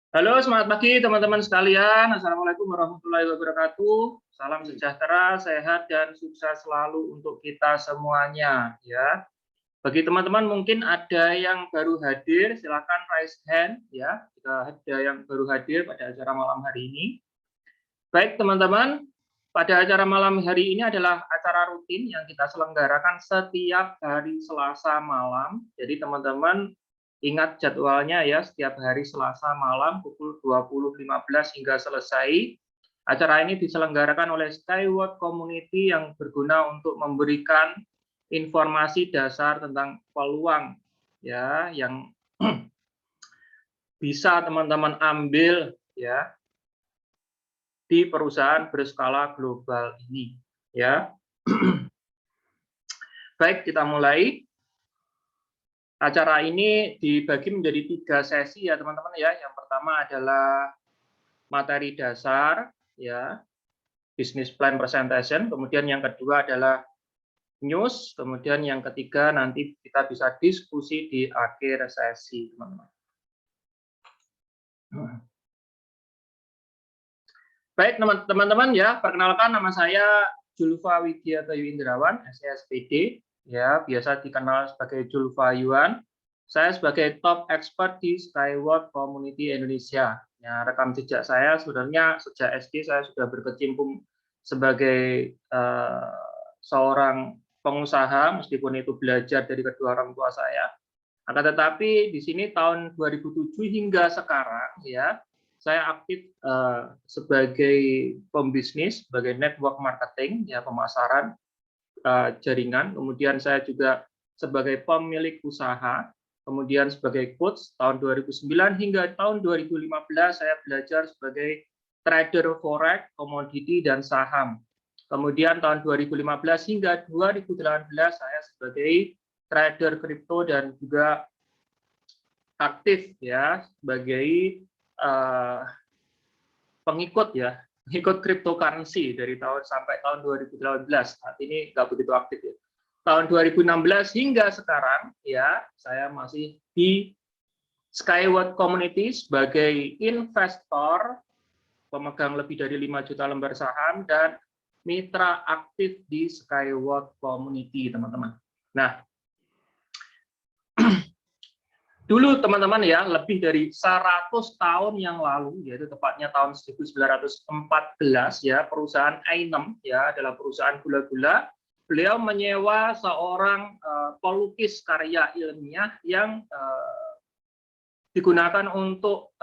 Halo, selamat pagi teman-teman sekalian. Assalamualaikum warahmatullahi wabarakatuh. Salam sejahtera, sehat, dan sukses selalu untuk kita semuanya. Ya, bagi teman-teman mungkin ada yang baru hadir, silakan raise hand. Ya, jika ada yang baru hadir pada acara malam hari ini. Baik teman-teman, pada acara malam hari ini adalah acara rutin yang kita selenggarakan setiap hari Selasa malam. Jadi teman-teman ingat jadwalnya ya, setiap hari Selasa malam pukul 20.15 hingga selesai. Acara ini diselenggarakan oleh Skyward Community yang berguna untuk memberikan informasi dasar tentang peluang ya yang bisa teman-teman ambil ya di perusahaan berskala global ini ya. Baik, kita mulai. Acara ini dibagi menjadi 3 sesi ya teman-teman ya. Yang pertama adalah materi dasar ya, business plan presentation, kemudian yang kedua adalah news, kemudian yang ketiga nanti kita bisa diskusi di akhir sesi teman-teman. Baik teman-teman ya, perkenalkan nama saya Julfa Widya Bayu Indrawan, SESPD, ya biasa dikenal sebagai Julfa Yuan. Saya sebagai top expert di Skyward Community Indonesia. Ya, rekam jejak saya sebenarnya sejak SD saya sudah berkecimpung sebagai seorang pengusaha, meskipun itu belajar dari kedua orang tua saya. Akan tetapi di sini tahun 2007 hingga sekarang ya saya aktif sebagai pembisnis, sebagai network marketing, ya pemasaran jaringan. Kemudian saya juga sebagai pemilik usaha, kemudian sebagai coach tahun 2009 hingga tahun 2015 saya belajar sebagai trader forex, komoditi dan saham. Kemudian tahun 2015 hingga 2018 saya sebagai trader kripto dan juga aktif ya sebagai pengikut ya, pengikut cryptocurrency dari tahun sampai tahun 2018. Saat ini nggak begitu aktif ya. Tahun 2016 hingga sekarang ya, saya masih di Skyward Community sebagai investor, pemegang lebih dari 5 juta lembar saham dan mitra aktif di Skyward Community, teman-teman. Nah, dulu teman-teman ya, lebih dari 100 tahun yang lalu, yaitu tepatnya tahun 1914 ya, perusahaan Einem ya adalah perusahaan gula-gula. Beliau menyewa seorang pelukis karya ilmiah yang digunakan untuk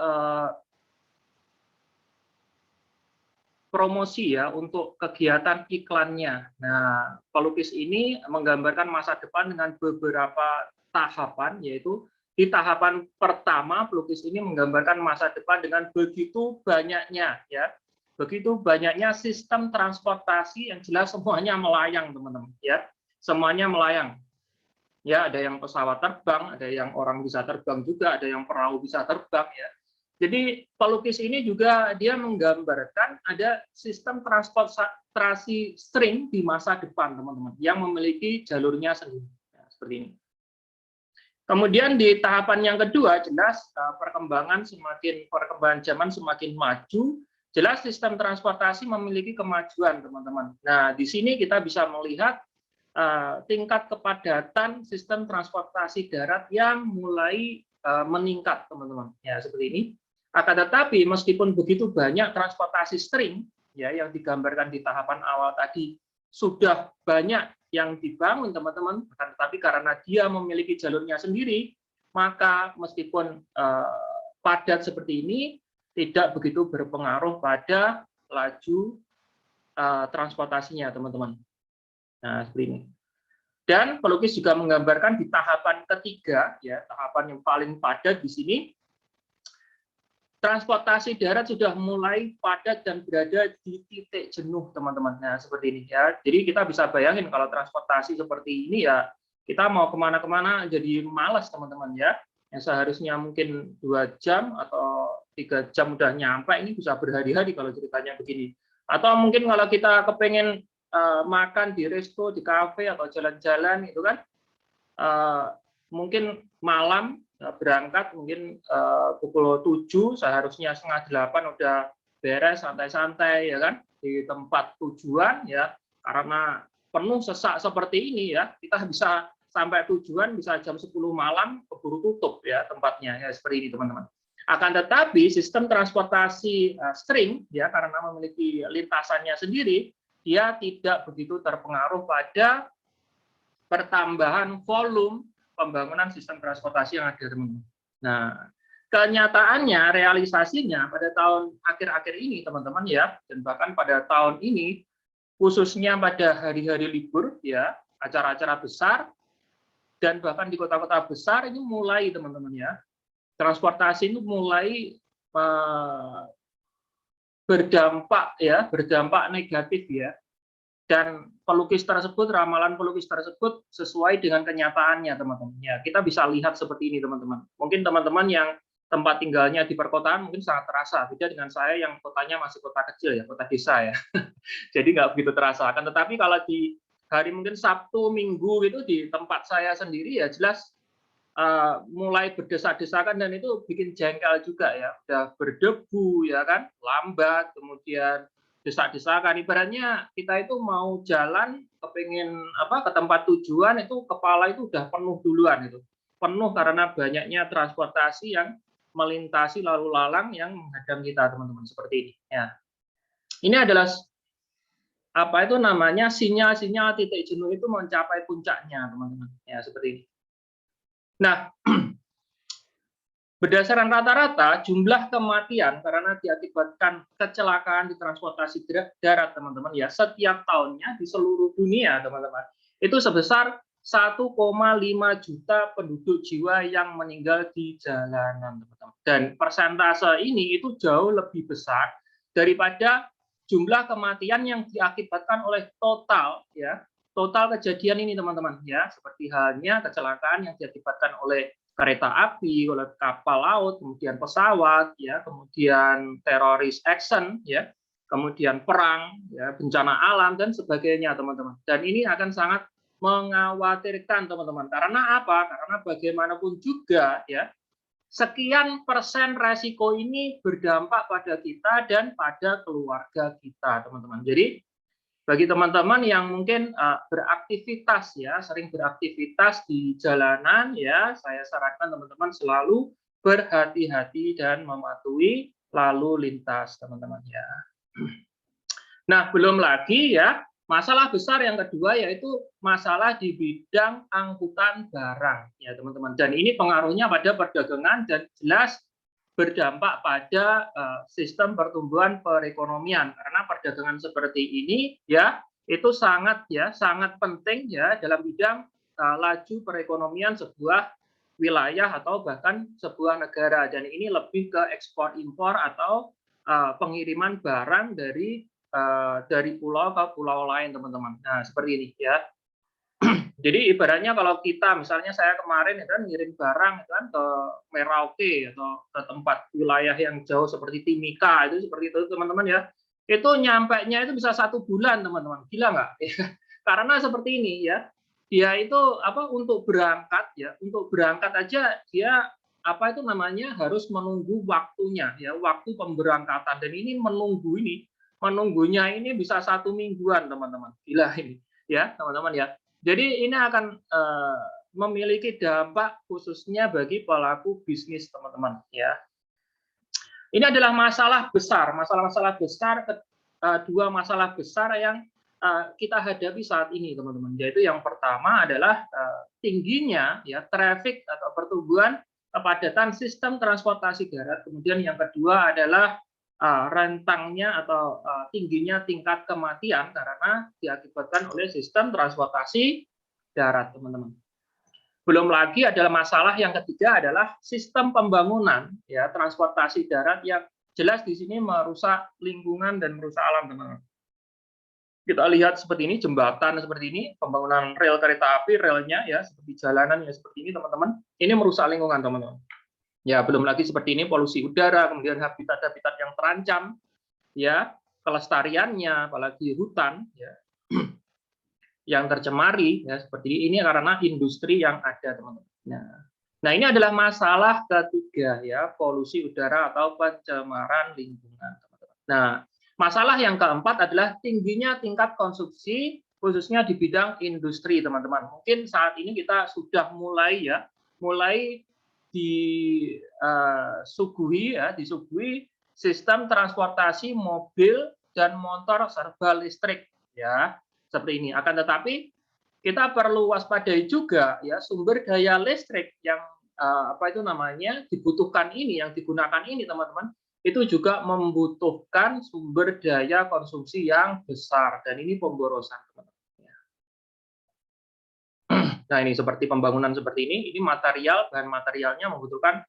promosi ya, untuk kegiatan iklannya. Nah, pelukis ini menggambarkan masa depan dengan beberapa tahapan, yaitu di tahapan pertama pelukis ini menggambarkan masa depan dengan begitu banyaknya ya, begitu banyaknya sistem transportasi yang jelas semuanya melayang teman-teman ya, semuanya melayang ya, ada yang pesawat terbang, ada yang orang bisa terbang juga, ada yang perahu bisa terbang ya. Jadi pelukis ini juga dia menggambarkan ada sistem transportasi string di masa depan teman-teman yang memiliki jalurnya sendiri ya, seperti ini. Kemudian di tahapan yang kedua, jelas perkembangan zaman semakin maju, jelas sistem transportasi memiliki kemajuan, teman-teman. Nah, di sini kita bisa melihat tingkat kepadatan sistem transportasi darat yang mulai meningkat, teman-teman. Ya, seperti ini. Akan tetapi, meskipun begitu banyak transportasi string, ya yang digambarkan di tahapan awal tadi, sudah banyak yang dibangun teman-teman, tetapi karena dia memiliki jalurnya sendiri, maka meskipun padat seperti ini tidak begitu berpengaruh pada laju transportasinya teman-teman. Nah, seperti ini. Dan pelukis juga menggambarkan di tahapan ketiga, ya tahapan yang paling padat di sini, transportasi darat sudah mulai padat dan berada di titik jenuh, teman-teman. Nah, seperti ini ya. Jadi kita bisa bayangin kalau transportasi seperti ini ya, kita mau kemana-kemana jadi malas, teman-teman ya. Yang seharusnya mungkin 2 jam atau 3 jam udah nyampe, ini bisa berhari-hari kalau ceritanya begini. Atau mungkin kalau kita kepengen makan di resto, di kafe atau jalan-jalan itu kan, mungkin malam berangkat mungkin pukul 7, seharusnya setengah 8 udah beres santai-santai ya kan di tempat tujuan ya, karena penuh sesak seperti ini ya, kita bisa sampai tujuan bisa jam 10 malam keburu tutup ya tempatnya ya, seperti ini teman-teman. Akan tetapi sistem transportasi string ya, karena memiliki lintasannya sendiri, dia tidak begitu terpengaruh pada pertambahan volume pembangunan sistem transportasi yang ada, teman-teman. Nah, kenyataannya, realisasinya pada tahun akhir-akhir ini, teman-teman ya, dan bahkan pada tahun ini, khususnya pada hari-hari libur ya, acara-acara besar, dan bahkan di kota-kota besar ini mulai, teman-teman ya, transportasi ini mulai berdampak negatif ya. Dan pelukis tersebut, ramalan pelukis tersebut sesuai dengan kenyataannya, teman-teman. Ya, kita bisa lihat seperti ini, teman-teman. Mungkin teman-teman yang tempat tinggalnya di perkotaan mungkin sangat terasa, beda dengan saya yang kotanya masih kota kecil ya, kota desa ya. Jadi nggak begitu terasa. Akan tetapi kalau di hari mungkin Sabtu, Minggu itu di tempat saya sendiri ya jelas mulai berdesak-desakan, dan itu bikin jengkel juga ya. Udah berdebu ya kan, lambat, kemudian desak-desakan. Ibaratnya kita itu mau jalan kepingin ke tempat tujuan itu kepala itu udah penuh duluan itu. Penuh karena banyaknya transportasi yang melintasi lalu lalang yang menghadang kita, teman-teman, seperti ini ya. Ini adalah apa itu namanya sinyal-sinyal titik jenuh itu mencapai puncaknya, teman-teman. Ya, seperti ini. Nah, berdasarkan rata-rata jumlah kematian karena diakibatkan kecelakaan di transportasi darat, teman-teman ya, setiap tahunnya di seluruh dunia, teman-teman, itu sebesar 1,5 juta penduduk jiwa yang meninggal di jalanan, teman-teman. Dan persentase ini itu jauh lebih besar daripada jumlah kematian yang diakibatkan oleh total kejadian ini, teman-teman ya, seperti halnya kecelakaan yang diakibatkan oleh kereta api, oleh kapal laut, kemudian pesawat, ya, kemudian teroris action, ya, kemudian perang, ya, bencana alam dan sebagainya, teman-teman. Dan ini akan sangat mengkhawatirkan, teman-teman. Karena apa? Karena bagaimanapun juga, ya, sekian persen resiko ini berdampak pada kita dan pada keluarga kita, teman-teman. Jadi bagi teman-teman yang mungkin beraktivitas ya, sering beraktivitas di jalanan ya, saya sarankan teman-teman selalu berhati-hati dan mematuhi lalu lintas, teman-teman ya. Nah, belum lagi ya, masalah besar yang kedua yaitu masalah di bidang angkutan barang ya, teman-teman. Dan ini pengaruhnya pada perdagangan dan jelas berdampak pada sistem pertumbuhan perekonomian, karena perdagangan seperti ini ya itu sangat penting ya dalam bidang laju perekonomian sebuah wilayah atau bahkan sebuah negara, dan ini lebih ke ekspor impor atau pengiriman barang dari pulau ke pulau lain, teman-teman. Nah, seperti ini ya. Jadi ibaratnya kalau kita, misalnya saya kemarin kan ngirim barang kan ke Merauke atau ke tempat wilayah yang jauh seperti Timika, itu seperti itu, teman-teman ya. Itu nyampainya itu bisa 1 bulan, teman-teman. Gila nggak? Karena seperti ini ya. Dia itu untuk berangkat ya, untuk berangkat aja dia harus menunggu waktunya ya, waktu pemberangkatan, dan ini menunggunya ini bisa 1 mingguan, teman-teman. Gila ini ya, teman-teman ya. Jadi ini akan memiliki dampak khususnya bagi pelaku bisnis, teman-teman ya. Ini adalah masalah besar, dua masalah besar yang kita hadapi saat ini, teman-teman. Yaitu yang pertama adalah tingginya ya traffic atau pertumbuhan kepadatan sistem transportasi darat. Kemudian yang kedua adalah rentangnya atau tingginya tingkat kematian karena diakibatkan oleh sistem transportasi darat, teman-teman. Belum lagi adalah masalah yang ketiga adalah sistem pembangunan ya transportasi darat yang jelas di sini merusak lingkungan dan merusak alam, teman-teman. Kita lihat seperti ini, jembatan seperti ini, pembangunan rel kereta api, relnya ya seperti jalanan ya seperti ini, teman-teman. Ini merusak lingkungan, teman-teman. Ya, belum lagi seperti ini polusi udara, kemudian habitat-habitat yang terancam, ya, kelestariannya, apalagi hutan, ya, yang tercemari, ya, seperti ini karena industri yang ada, teman-teman. Nah, Nah, ini adalah masalah ketiga ya, polusi udara atau pencemaran lingkungan, teman-teman. Nah, masalah yang keempat adalah tingginya tingkat konsumsi khususnya di bidang industri, teman-teman. Mungkin saat ini kita sudah mulai disuguhi sistem transportasi mobil dan motor serba listrik ya, seperti ini. Akan tetapi kita perlu waspadai juga ya sumber daya listrik yang dibutuhkan ini, yang digunakan ini, teman-teman, itu juga membutuhkan sumber daya konsumsi yang besar dan ini pemborosan, teman-teman. Nah, ini seperti pembangunan seperti ini material, bahan materialnya membutuhkan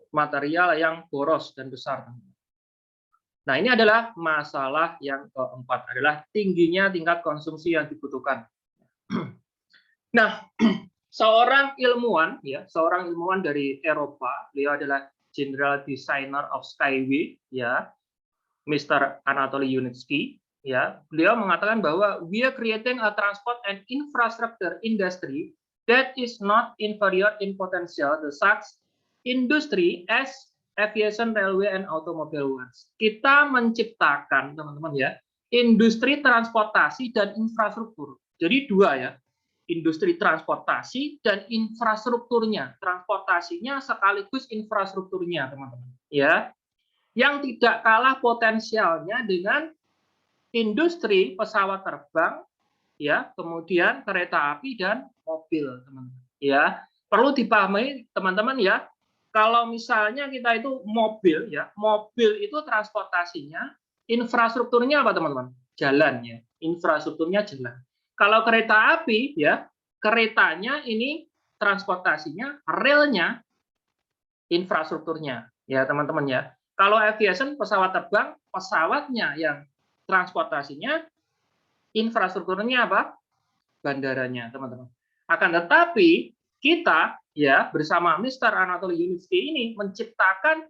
material yang boros dan besar. Nah, ini adalah masalah yang keempat, adalah tingginya tingkat konsumsi yang dibutuhkan. Nah, seorang ilmuwan dari Eropa, beliau adalah General Designer of Skyway, ya, Mr. Anatoly Yunitsky, ya, beliau mengatakan bahwa we are creating a transport and infrastructure industry that is not inferior in potential the such industry as aviation, railway, and automobile ones. Kita menciptakan, teman-teman ya, industri transportasi dan infrastruktur. Jadi dua ya, industri transportasi dan infrastrukturnya, transportasinya sekaligus infrastrukturnya, teman-teman. Ya, yang tidak kalah potensialnya dengan industri pesawat terbang, ya, kemudian kereta api dan mobil, teman-teman. Ya, perlu dipahami, teman-teman ya, kalau misalnya kita itu mobil, ya, mobil itu transportasinya, infrastrukturnya apa, teman-teman? Jalannya, infrastrukturnya jalan. Kalau kereta api, ya, keretanya ini transportasinya, relnya, infrastrukturnya, ya, teman-teman ya. Kalau aviation, pesawat terbang, pesawatnya yang transportasinya, infrastrukturnya apa? Bandaranya, teman-teman. Akan tetapi kita ya bersama Mr. Anatoly Yunitsky ini menciptakan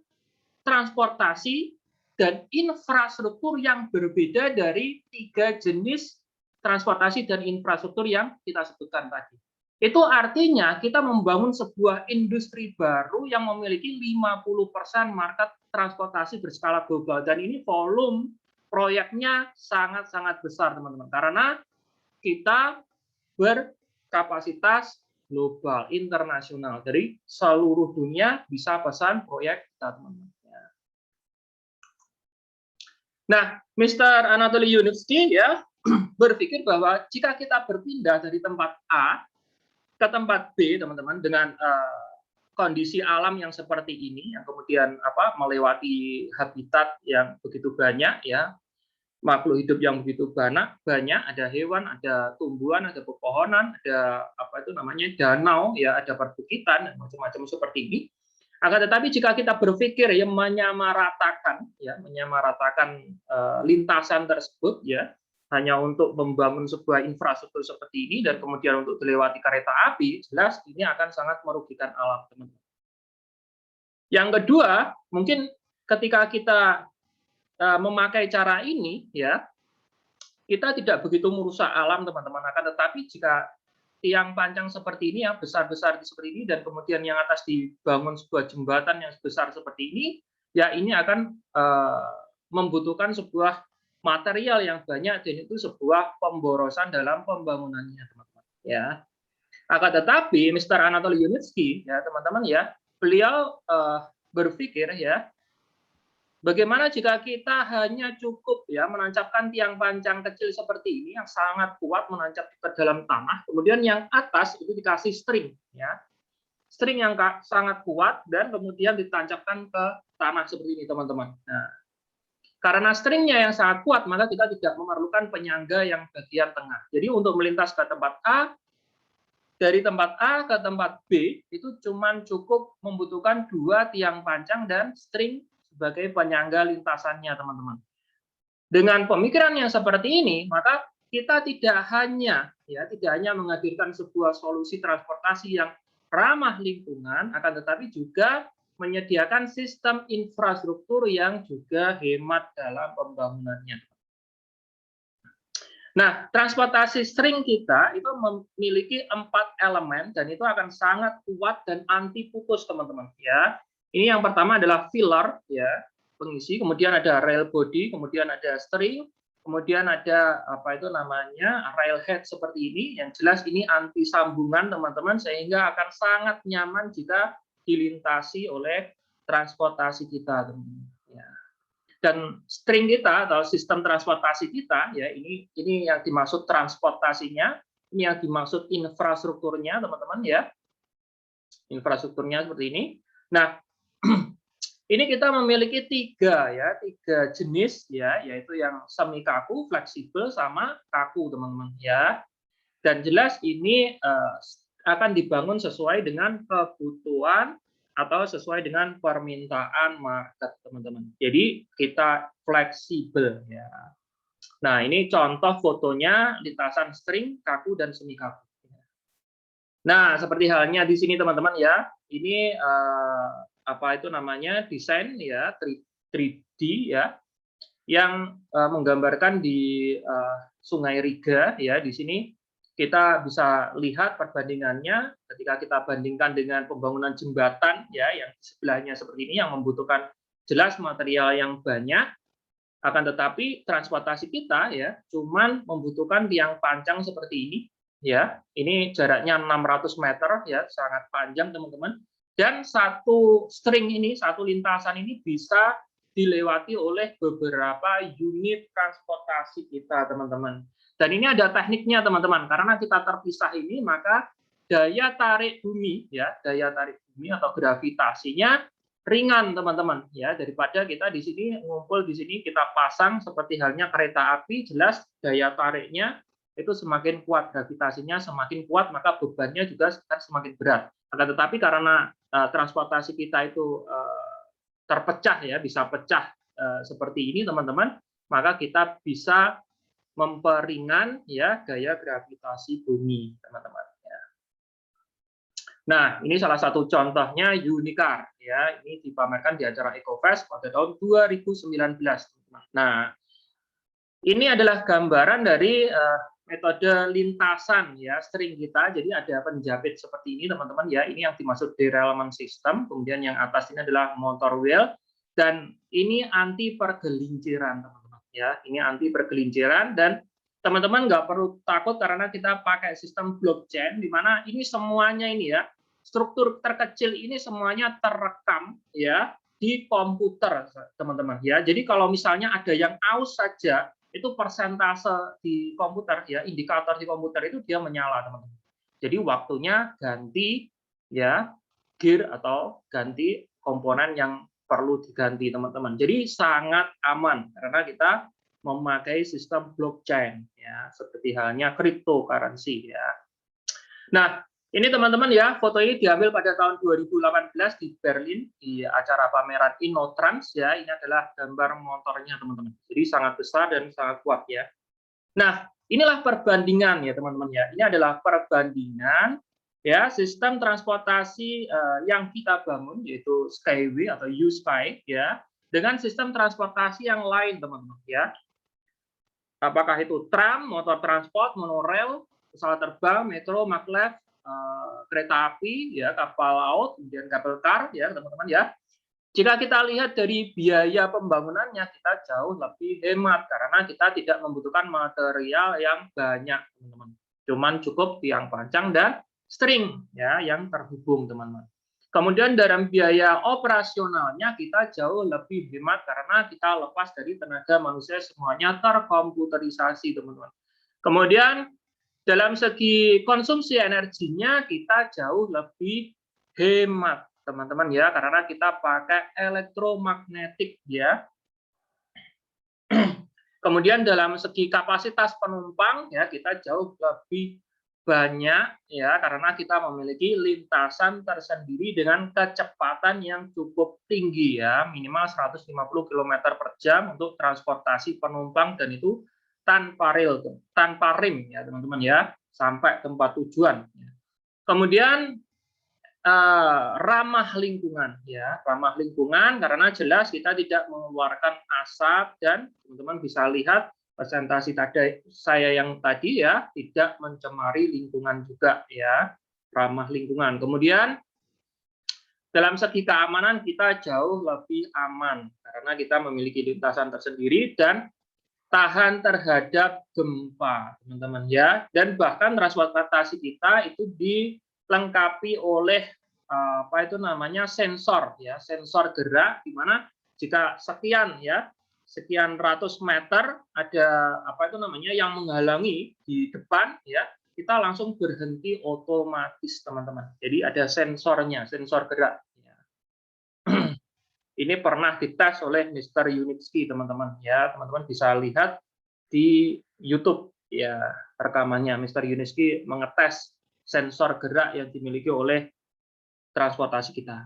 transportasi dan infrastruktur yang berbeda dari 3 jenis transportasi dan infrastruktur yang kita sebutkan tadi. Itu artinya kita membangun sebuah industri baru yang memiliki 50% market transportasi berskala global, dan ini volume proyeknya sangat-sangat besar, teman-teman, karena kita berkapasitas global, internasional. Dari seluruh dunia bisa pesan proyek kita, teman-teman. Nah, Mr. Anatoly Yunitsky ya berpikir bahwa jika kita berpindah dari tempat A ke tempat B, teman-teman, dengan kondisi alam yang seperti ini, yang kemudian melewati habitat yang begitu banyak, ya, makhluk hidup yang begitu banyak, ada hewan, ada tumbuhan, ada pepohonan, ada danau, ya, ada perbukitan dan macam-macam seperti ini. Akan tetapi jika kita berpikir ya menyamaratakan lintasan tersebut ya hanya untuk membangun sebuah infrastruktur seperti ini dan kemudian untuk dilewati kereta api, jelas ini akan sangat merugikan alam, teman-teman. Yang kedua, mungkin ketika kita memakai cara ini ya kita tidak begitu merusak alam, teman-teman. Akan tetapi jika tiang panjang seperti ini, yang besar-besar seperti ini, dan kemudian yang atas dibangun sebuah jembatan yang besar seperti ini, ya ini akan membutuhkan sebuah material yang banyak, dan itu sebuah pemborosan dalam pembangunannya, teman-teman. Ya. Akan tetapi, Mr. Anatoly Yunitsky, ya teman-teman ya, beliau berpikir ya, bagaimana jika kita hanya cukup ya menancapkan tiang panjang kecil seperti ini yang sangat kuat menancap ke dalam tanah, kemudian yang atas itu dikasih string ya. String yang sangat kuat dan kemudian ditancapkan ke tanah seperti ini, teman-teman. Nah, karena stringnya yang sangat kuat, maka kita tidak memerlukan penyangga yang bagian tengah. Jadi untuk melintas ke tempat A, dari tempat A ke tempat B itu cuma cukup membutuhkan 2 tiang panjang dan string sebagai penyangga lintasannya, teman-teman. Dengan pemikiran yang seperti ini, maka kita tidak hanya menghadirkan sebuah solusi transportasi yang ramah lingkungan, akan tetapi juga menyediakan sistem infrastruktur yang juga hemat dalam pembangunannya. Nah, transportasi string kita itu memiliki 4 elemen dan itu akan sangat kuat dan anti putus, teman-teman ya. Ini yang pertama adalah filler ya, pengisi, kemudian ada rail body, kemudian ada string, kemudian ada apa itu namanya rail head seperti ini. Yang jelas ini anti sambungan, teman-teman, sehingga akan sangat nyaman jika dilintasi oleh transportasi kita, teman-teman. Ya. Dan string kita atau sistem transportasi kita ya, ini yang dimaksud transportasinya, ini yang dimaksud infrastrukturnya, teman-teman ya, infrastrukturnya seperti ini. Nah, ini kita memiliki tiga jenis ya, yaitu yang semi kaku, fleksibel, sama kaku, teman-teman ya. Dan jelas ini akan dibangun sesuai dengan kebutuhan atau sesuai dengan permintaan market, teman-teman. Jadi kita fleksibel ya. Nah, ini contoh fotonya lintasan string, kaku, dan semi kaku. Nah, seperti halnya di sini, teman-teman ya. Ini apa itu namanya, desain ya, 3D ya, yang menggambarkan di Sungai Riga ya. Di sini kita bisa lihat perbandingannya ketika kita bandingkan dengan pembangunan jembatan ya, yang di sebelahnya seperti ini, yang membutuhkan jelas material yang banyak, akan tetapi transportasi kita ya cuman membutuhkan tiang panjang seperti ini ya. Ini jaraknya 600 meter ya, sangat panjang, teman-teman. Dan satu string ini, satu lintasan ini bisa dilewati oleh beberapa unit transportasi kita, teman-teman. Dan ini ada tekniknya, teman-teman. Karena kita terpisah ini, maka daya tarik bumi ya, daya tarik bumi atau gravitasinya ringan, teman-teman ya, daripada kita di sini ngumpul di sini, kita pasang seperti halnya kereta api, jelas daya tariknya itu semakin kuat, gravitasinya semakin kuat, maka bebannya juga semakin berat. Akan tetapi karena transportasi kita itu terpecah ya, bisa pecah seperti ini, teman-teman, maka kita bisa memperingan ya gaya gravitasi bumi, teman-teman. Nah, ini salah satu contohnya Unicar ya. Ini dipamerkan di acara EcoFest pada tahun 2019. Nah, ini adalah gambaran dari metode lintasan ya, string kita. Jadi ada penjepit seperti ini, teman-teman ya. Ini yang dimaksud derailment system. Kemudian yang atas ini adalah motor wheel, dan ini anti pergelinciran, teman-teman ya. Ini anti pergelinciran, dan teman-teman nggak perlu takut karena kita pakai sistem blockchain di mana ini semuanya ini ya, struktur terkecil ini semuanya terekam ya di komputer, teman-teman ya. Jadi kalau misalnya ada yang aus saja, itu persentase di komputer ya, indikator di komputer itu dia menyala, teman-teman. Jadi waktunya ganti ya gear atau ganti komponen yang perlu diganti, teman-teman. Jadi sangat aman karena kita memakai sistem blockchain ya, seperti halnya cryptocurrency ya. Nah, ini teman-teman ya, foto ini diambil pada tahun 2018 di Berlin di acara pameran InnoTrans ya. Ini adalah gambar motornya, teman-teman. Jadi sangat besar dan sangat kuat ya. Nah, inilah perbandingan ya, teman-teman ya. Ini adalah perbandingan ya sistem transportasi yang kita bangun, yaitu Skyway atau U-Sky ya, dengan sistem transportasi yang lain, teman-teman ya. Apakah itu tram, motor transport, monorail, pesawat terbang, metro, maglev, kereta api, ya, kapal laut, kemudian kabel kar, ya, teman-teman ya. Jika kita lihat dari biaya pembangunannya, kita jauh lebih hemat karena kita tidak membutuhkan material yang banyak, teman-teman. Cuman cukup tiang panjang dan string, ya, yang terhubung, teman-teman. Kemudian dalam biaya operasionalnya kita jauh lebih hemat karena kita lepas dari tenaga manusia, semuanya terkomputerisasi, teman-teman. Kemudian dalam segi konsumsi energinya kita jauh lebih hemat, teman-teman ya, karena kita pakai elektromagnetik ya. Kemudian dalam segi kapasitas penumpang ya kita jauh lebih banyak ya, karena kita memiliki lintasan tersendiri dengan kecepatan yang cukup tinggi ya, minimal 150 km per jam untuk transportasi penumpang, dan itu tanpa rim ya, teman-teman ya, sampai tempat tujuan. Kemudian ramah lingkungan ya, ramah lingkungan karena jelas kita tidak mengeluarkan asap, dan teman-teman bisa lihat presentasi tadi saya yang tadi ya, tidak mencemari lingkungan juga ya, ramah lingkungan. Kemudian dalam segi keamanan kita jauh lebih aman karena kita memiliki lintasan tersendiri dan tahan terhadap gempa, teman-teman ya. Dan bahkan transportasi kita itu dilengkapi oleh apa itu namanya sensor ya, sensor gerak di mana jika sekian ratus meter ada apa itu namanya yang menghalangi di depan ya, kita langsung berhenti otomatis, teman-teman. Jadi ada sensornya, sensor gerak. Ini pernah dites oleh Mr. Yunitsky, teman-teman. Ya, teman-teman bisa lihat di YouTube ya rekamannya. Mr. Yunitsky mengetes sensor gerak yang dimiliki oleh transportasi kita.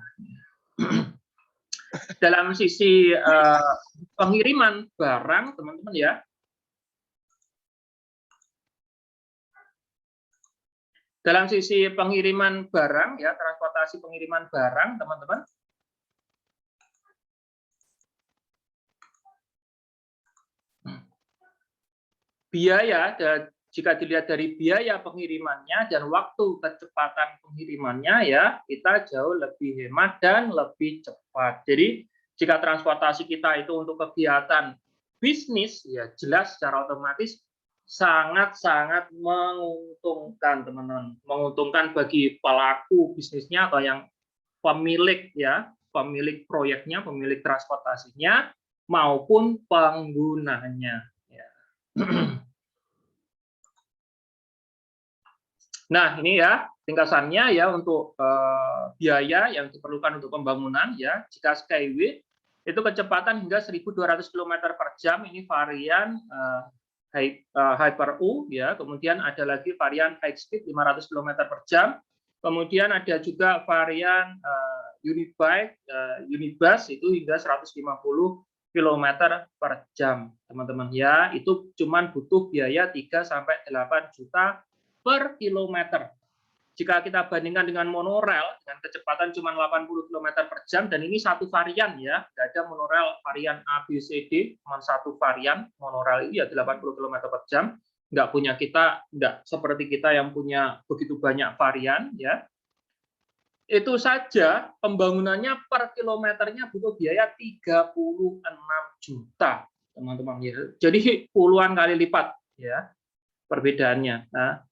Dalam sisi pengiriman barang, teman-teman ya. Dalam sisi pengiriman barang ya, transportasi pengiriman barang, teman-teman. Biaya, jika dilihat dari biaya pengirimannya dan waktu kecepatan pengirimannya ya, kita jauh lebih hemat dan lebih cepat. Jadi jika transportasi kita itu untuk kegiatan bisnis ya, jelas secara otomatis sangat-sangat menguntungkan, teman-teman. Menguntungkan bagi pelaku bisnisnya atau yang pemilik ya, pemilik proyeknya, pemilik transportasinya maupun penggunanya ya. Nah, ini ya ringkasannya ya untuk biaya yang diperlukan untuk pembangunan ya. Jika Skyway itu kecepatan hingga 1.200 km per jam, ini varian Hyper U ya. Kemudian ada lagi varian High Speed 500 km per jam. Kemudian ada juga varian Unibus itu hingga 150 km per jam, teman-teman ya. Itu cuman butuh biaya 3-8 juta per kilometer. Jika kita bandingkan dengan monorail dengan kecepatan cuma 80 km per jam, dan ini satu varian ya, tidak ada monorail varian A, B, C, D, cuma satu varian monorail ini ya 80 km per jam. Nggak punya kita, nggak seperti kita yang punya begitu banyak varian ya. Itu saja pembangunannya per kilometernya butuh biaya 36 juta, teman-teman ya. Jadi puluhan kali lipat ya perbedaannya. Nah,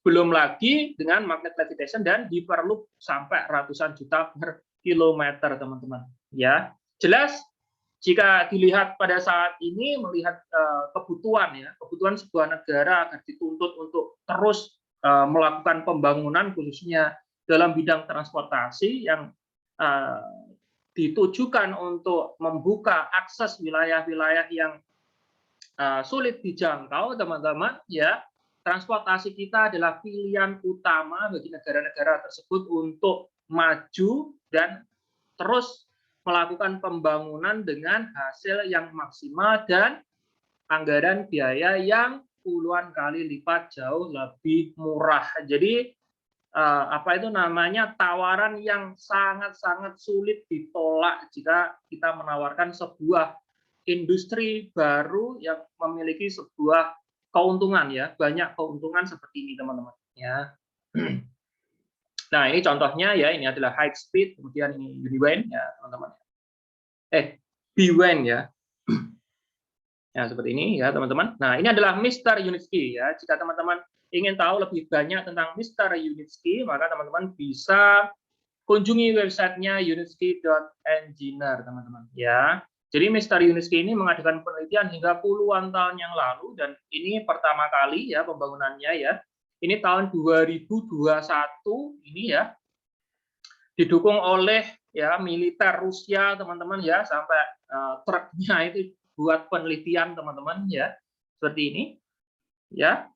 belum lagi dengan magnet levitation dan hyperloop sampai ratusan juta per kilometer, teman-teman. Ya, jelas jika dilihat pada saat ini melihat kebutuhan ya, kebutuhan sebuah negara agar dituntut untuk terus melakukan pembangunan khususnya dalam bidang transportasi yang ditujukan untuk membuka akses wilayah-wilayah yang sulit dijangkau, teman-teman ya. Transportasi kita adalah pilihan utama bagi negara-negara tersebut untuk maju dan terus melakukan pembangunan dengan hasil yang maksimal dan anggaran biaya yang puluhan kali lipat jauh lebih murah. Jadi apa itu namanya, tawaran yang sangat-sangat sulit ditolak jika kita menawarkan sebuah industri baru yang memiliki sebuah keuntungan ya, banyak keuntungan seperti ini, teman-teman ya. Nah, ini contohnya ya, ini adalah high speed, kemudian ini Uniwen ya, teman-teman. Bwen ya. Ya, seperti ini ya, teman-teman. Nah, ini adalah Mr. Yunitsky ya. Jika teman-teman ingin tahu lebih banyak tentang Mr. Yunitsky, maka teman-teman bisa kunjungi websitenya yunitsky.engineer, teman-teman ya. Jadi Mr. Yunitsky ini mengadakan penelitian hingga puluhan tahun yang lalu, dan ini pertama kali ya pembangunannya ya. Ini tahun 2021 ini ya, didukung oleh ya militer Rusia, teman-teman ya, sampai truknya itu buat penelitian, teman-teman ya, seperti ini ya.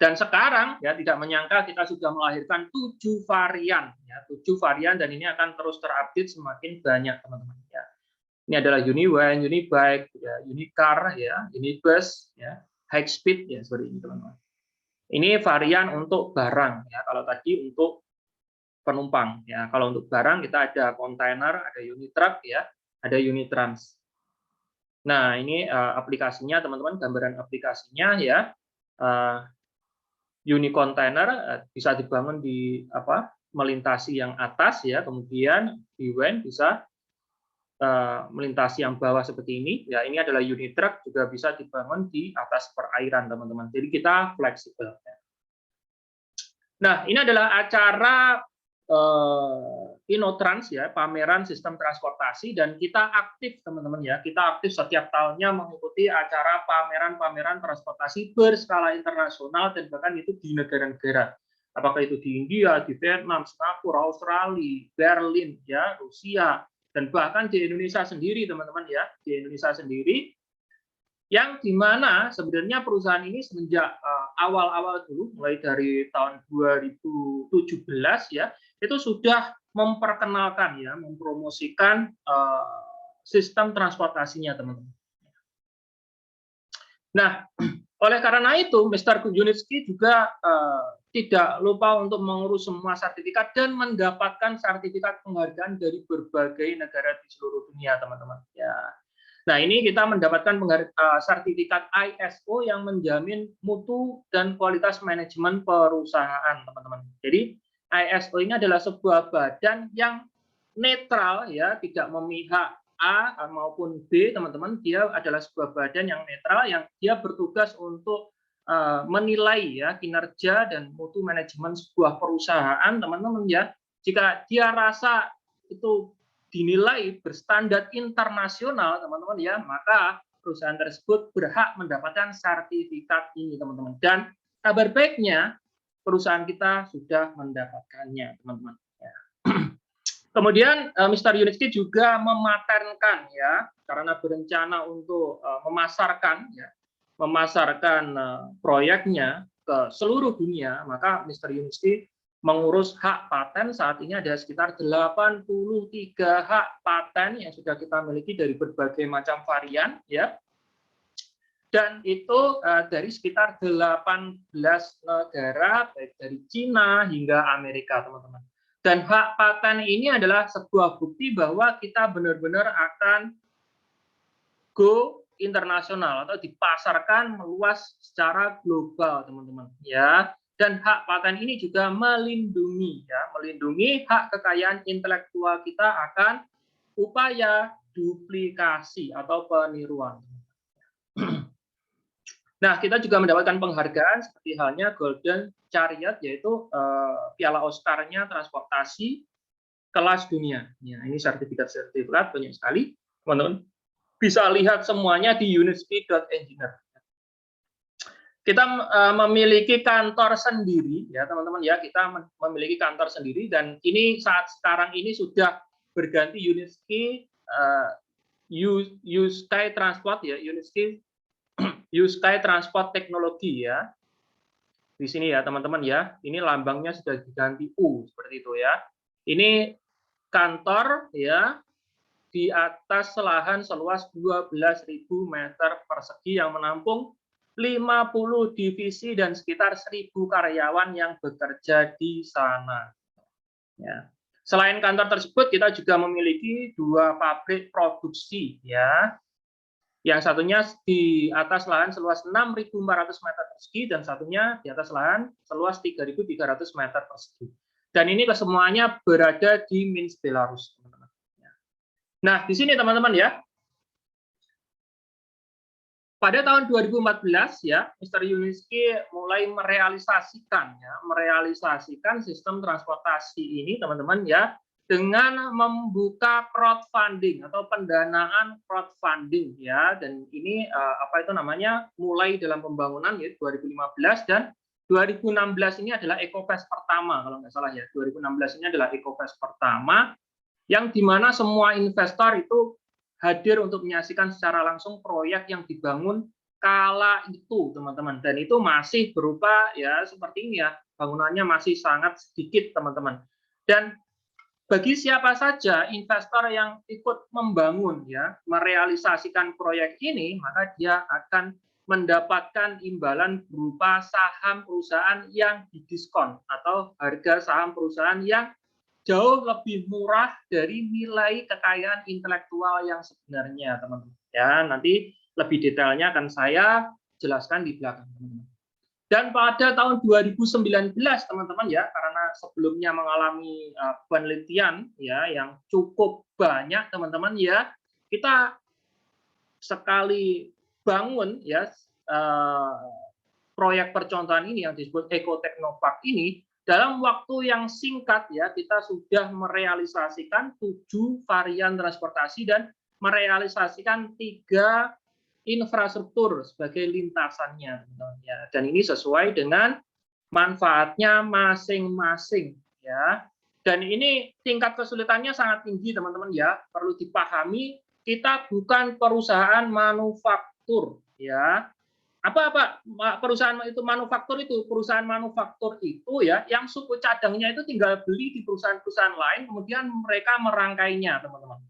Dan sekarang ya tidak menyangka kita sudah melahirkan 7 varian ya, 7 varian, dan ini akan terus terupdate semakin banyak, teman-teman ya. Ini adalah Uniwen, Unibike, ya, Unicar, ya, Unibus, ya, High Speed, ya, seperti ini, teman-teman. Ini varian untuk barang, ya. Kalau tadi untuk penumpang, ya. Kalau untuk barang kita ada kontainer, ada Unitruck, ya, ada Unitrans. Nah, ini aplikasinya teman-teman, gambaran aplikasinya ya. Unicontainer bisa dibangun di melintasi yang atas ya, kemudian Bwin bisa melintasi yang bawah seperti ini. Ya, ini adalah unit truck juga bisa dibangun di atas perairan, teman-teman. Jadi kita fleksibel. Nah, ini adalah acara Inotrans ya, pameran sistem transportasi, dan kita aktif teman-teman ya, kita aktif setiap tahunnya mengikuti acara pameran-pameran transportasi berskala internasional dan bahkan itu di negara-negara, apakah itu di India, di Vietnam, Singapura, Australia, Berlin ya, Rusia, dan bahkan di Indonesia sendiri teman-teman ya, di Indonesia sendiri, yang dimana sebenarnya perusahaan ini semenjak awal-awal dulu, mulai dari tahun 2017 ya, itu sudah memperkenalkan ya, mempromosikan sistem transportasinya, teman-teman. Nah, oleh karena itu, Mr. Kuzminski juga tidak lupa untuk mengurus semua sertifikat dan mendapatkan sertifikat penghargaan dari berbagai negara di seluruh dunia, teman-teman. Ya. Nah, ini kita mendapatkan sertifikat ISO yang menjamin mutu dan kualitas manajemen perusahaan, teman-teman. Jadi, ISO ini adalah sebuah badan yang netral, ya, tidak memihak A maupun B, teman-teman. Dia adalah sebuah badan yang netral, yang dia bertugas untuk menilai ya kinerja dan mutu manajemen sebuah perusahaan, teman-teman ya. Jika dia rasa itu dinilai berstandar internasional, teman-teman ya, maka perusahaan tersebut berhak mendapatkan sertifikat ini, teman-teman. Dan kabar baiknya, perusahaan kita sudah mendapatkannya, teman-teman. Ya. Kemudian Mr. Yunitski juga mematenkan ya, karena berencana untuk memasarkan proyeknya ke seluruh dunia, maka Mr. Yunitski mengurus hak paten. Saat ini ada sekitar 83 hak paten yang sudah kita miliki dari berbagai macam varian ya. Dan itu dari sekitar 18 negara, baik dari Cina hingga Amerika, teman-teman. Dan hak paten ini adalah sebuah bukti bahwa kita benar-benar akan go internasional atau dipasarkan meluas secara global, teman-teman. Ya. Dan hak paten ini juga melindungi hak kekayaan intelektual kita akan upaya duplikasi atau peniruan. Nah, kita juga mendapatkan penghargaan seperti halnya Golden Chariot, yaitu piala Oscar-nya transportasi kelas dunia. Ya, ini sertifikat banyak sekali, teman-teman. Bisa lihat semuanya di unitspeed.engineer. Kita memiliki kantor sendiri, ya teman-teman ya. Kita memiliki kantor sendiri, dan ini saat sekarang ini sudah berganti Unitsky Sky Transport ya, Unitsky Sky Transport Teknologi ya. Di sini ya teman-teman ya. Ini lambangnya sudah diganti U seperti itu ya. Ini kantor ya di atas lahan seluas 12.000 meter persegi yang menampung 50 divisi dan sekitar 1.000 karyawan yang bekerja di sana. Ya. Selain kantor tersebut, kita juga memiliki 2 pabrik produksi ya. Yang satunya di atas lahan seluas 6.400 meter persegi dan satunya di atas lahan seluas 3.300 meter persegi. Dan ini kesemuanya berada di Minsk, Belarus, teman-teman. Nah, di sini teman-teman ya. Pada tahun 2014 ya, Mr. Yunitsky mulai merealisasikan sistem transportasi ini, teman-teman ya, dengan membuka crowdfunding atau pendanaan crowdfunding ya. Dan ini mulai dalam pembangunan ya 2015, dan 2016 ini adalah EcoFest pertama kalau nggak salah ya. 2016 ini adalah EcoFest pertama yang dimana semua investor itu hadir untuk menyaksikan secara langsung proyek yang dibangun kala itu, teman-teman. Dan itu masih berupa ya seperti ini ya, bangunannya masih sangat sedikit, teman-teman. Dan bagi siapa saja investor yang ikut membangun ya, merealisasikan proyek ini, maka dia akan mendapatkan imbalan berupa saham perusahaan yang didiskon atau harga saham perusahaan yang jauh lebih murah dari nilai kekayaan intelektual yang sebenarnya, teman-teman. Ya, nanti lebih detailnya akan saya jelaskan di belakang, teman-teman. Dan pada tahun 2019, teman-teman ya, karena sebelumnya mengalami penelitian ya yang cukup banyak, teman-teman ya, kita sekali bangun ya proyek percontohan ini yang disebut Eco Technopark ini, dalam waktu yang singkat ya kita sudah merealisasikan 7 varian transportasi dan merealisasikan 3 infrastruktur sebagai lintasannya, ya. Dan ini sesuai dengan manfaatnya masing-masing, ya. Dan ini tingkat kesulitannya sangat tinggi, teman-teman ya. Perlu dipahami, kita bukan perusahaan manufaktur, ya. Apa perusahaan itu manufaktur itu? Perusahaan manufaktur itu ya, yang suku cadangnya itu tinggal beli di perusahaan-perusahaan lain, kemudian mereka merangkainya, teman-teman.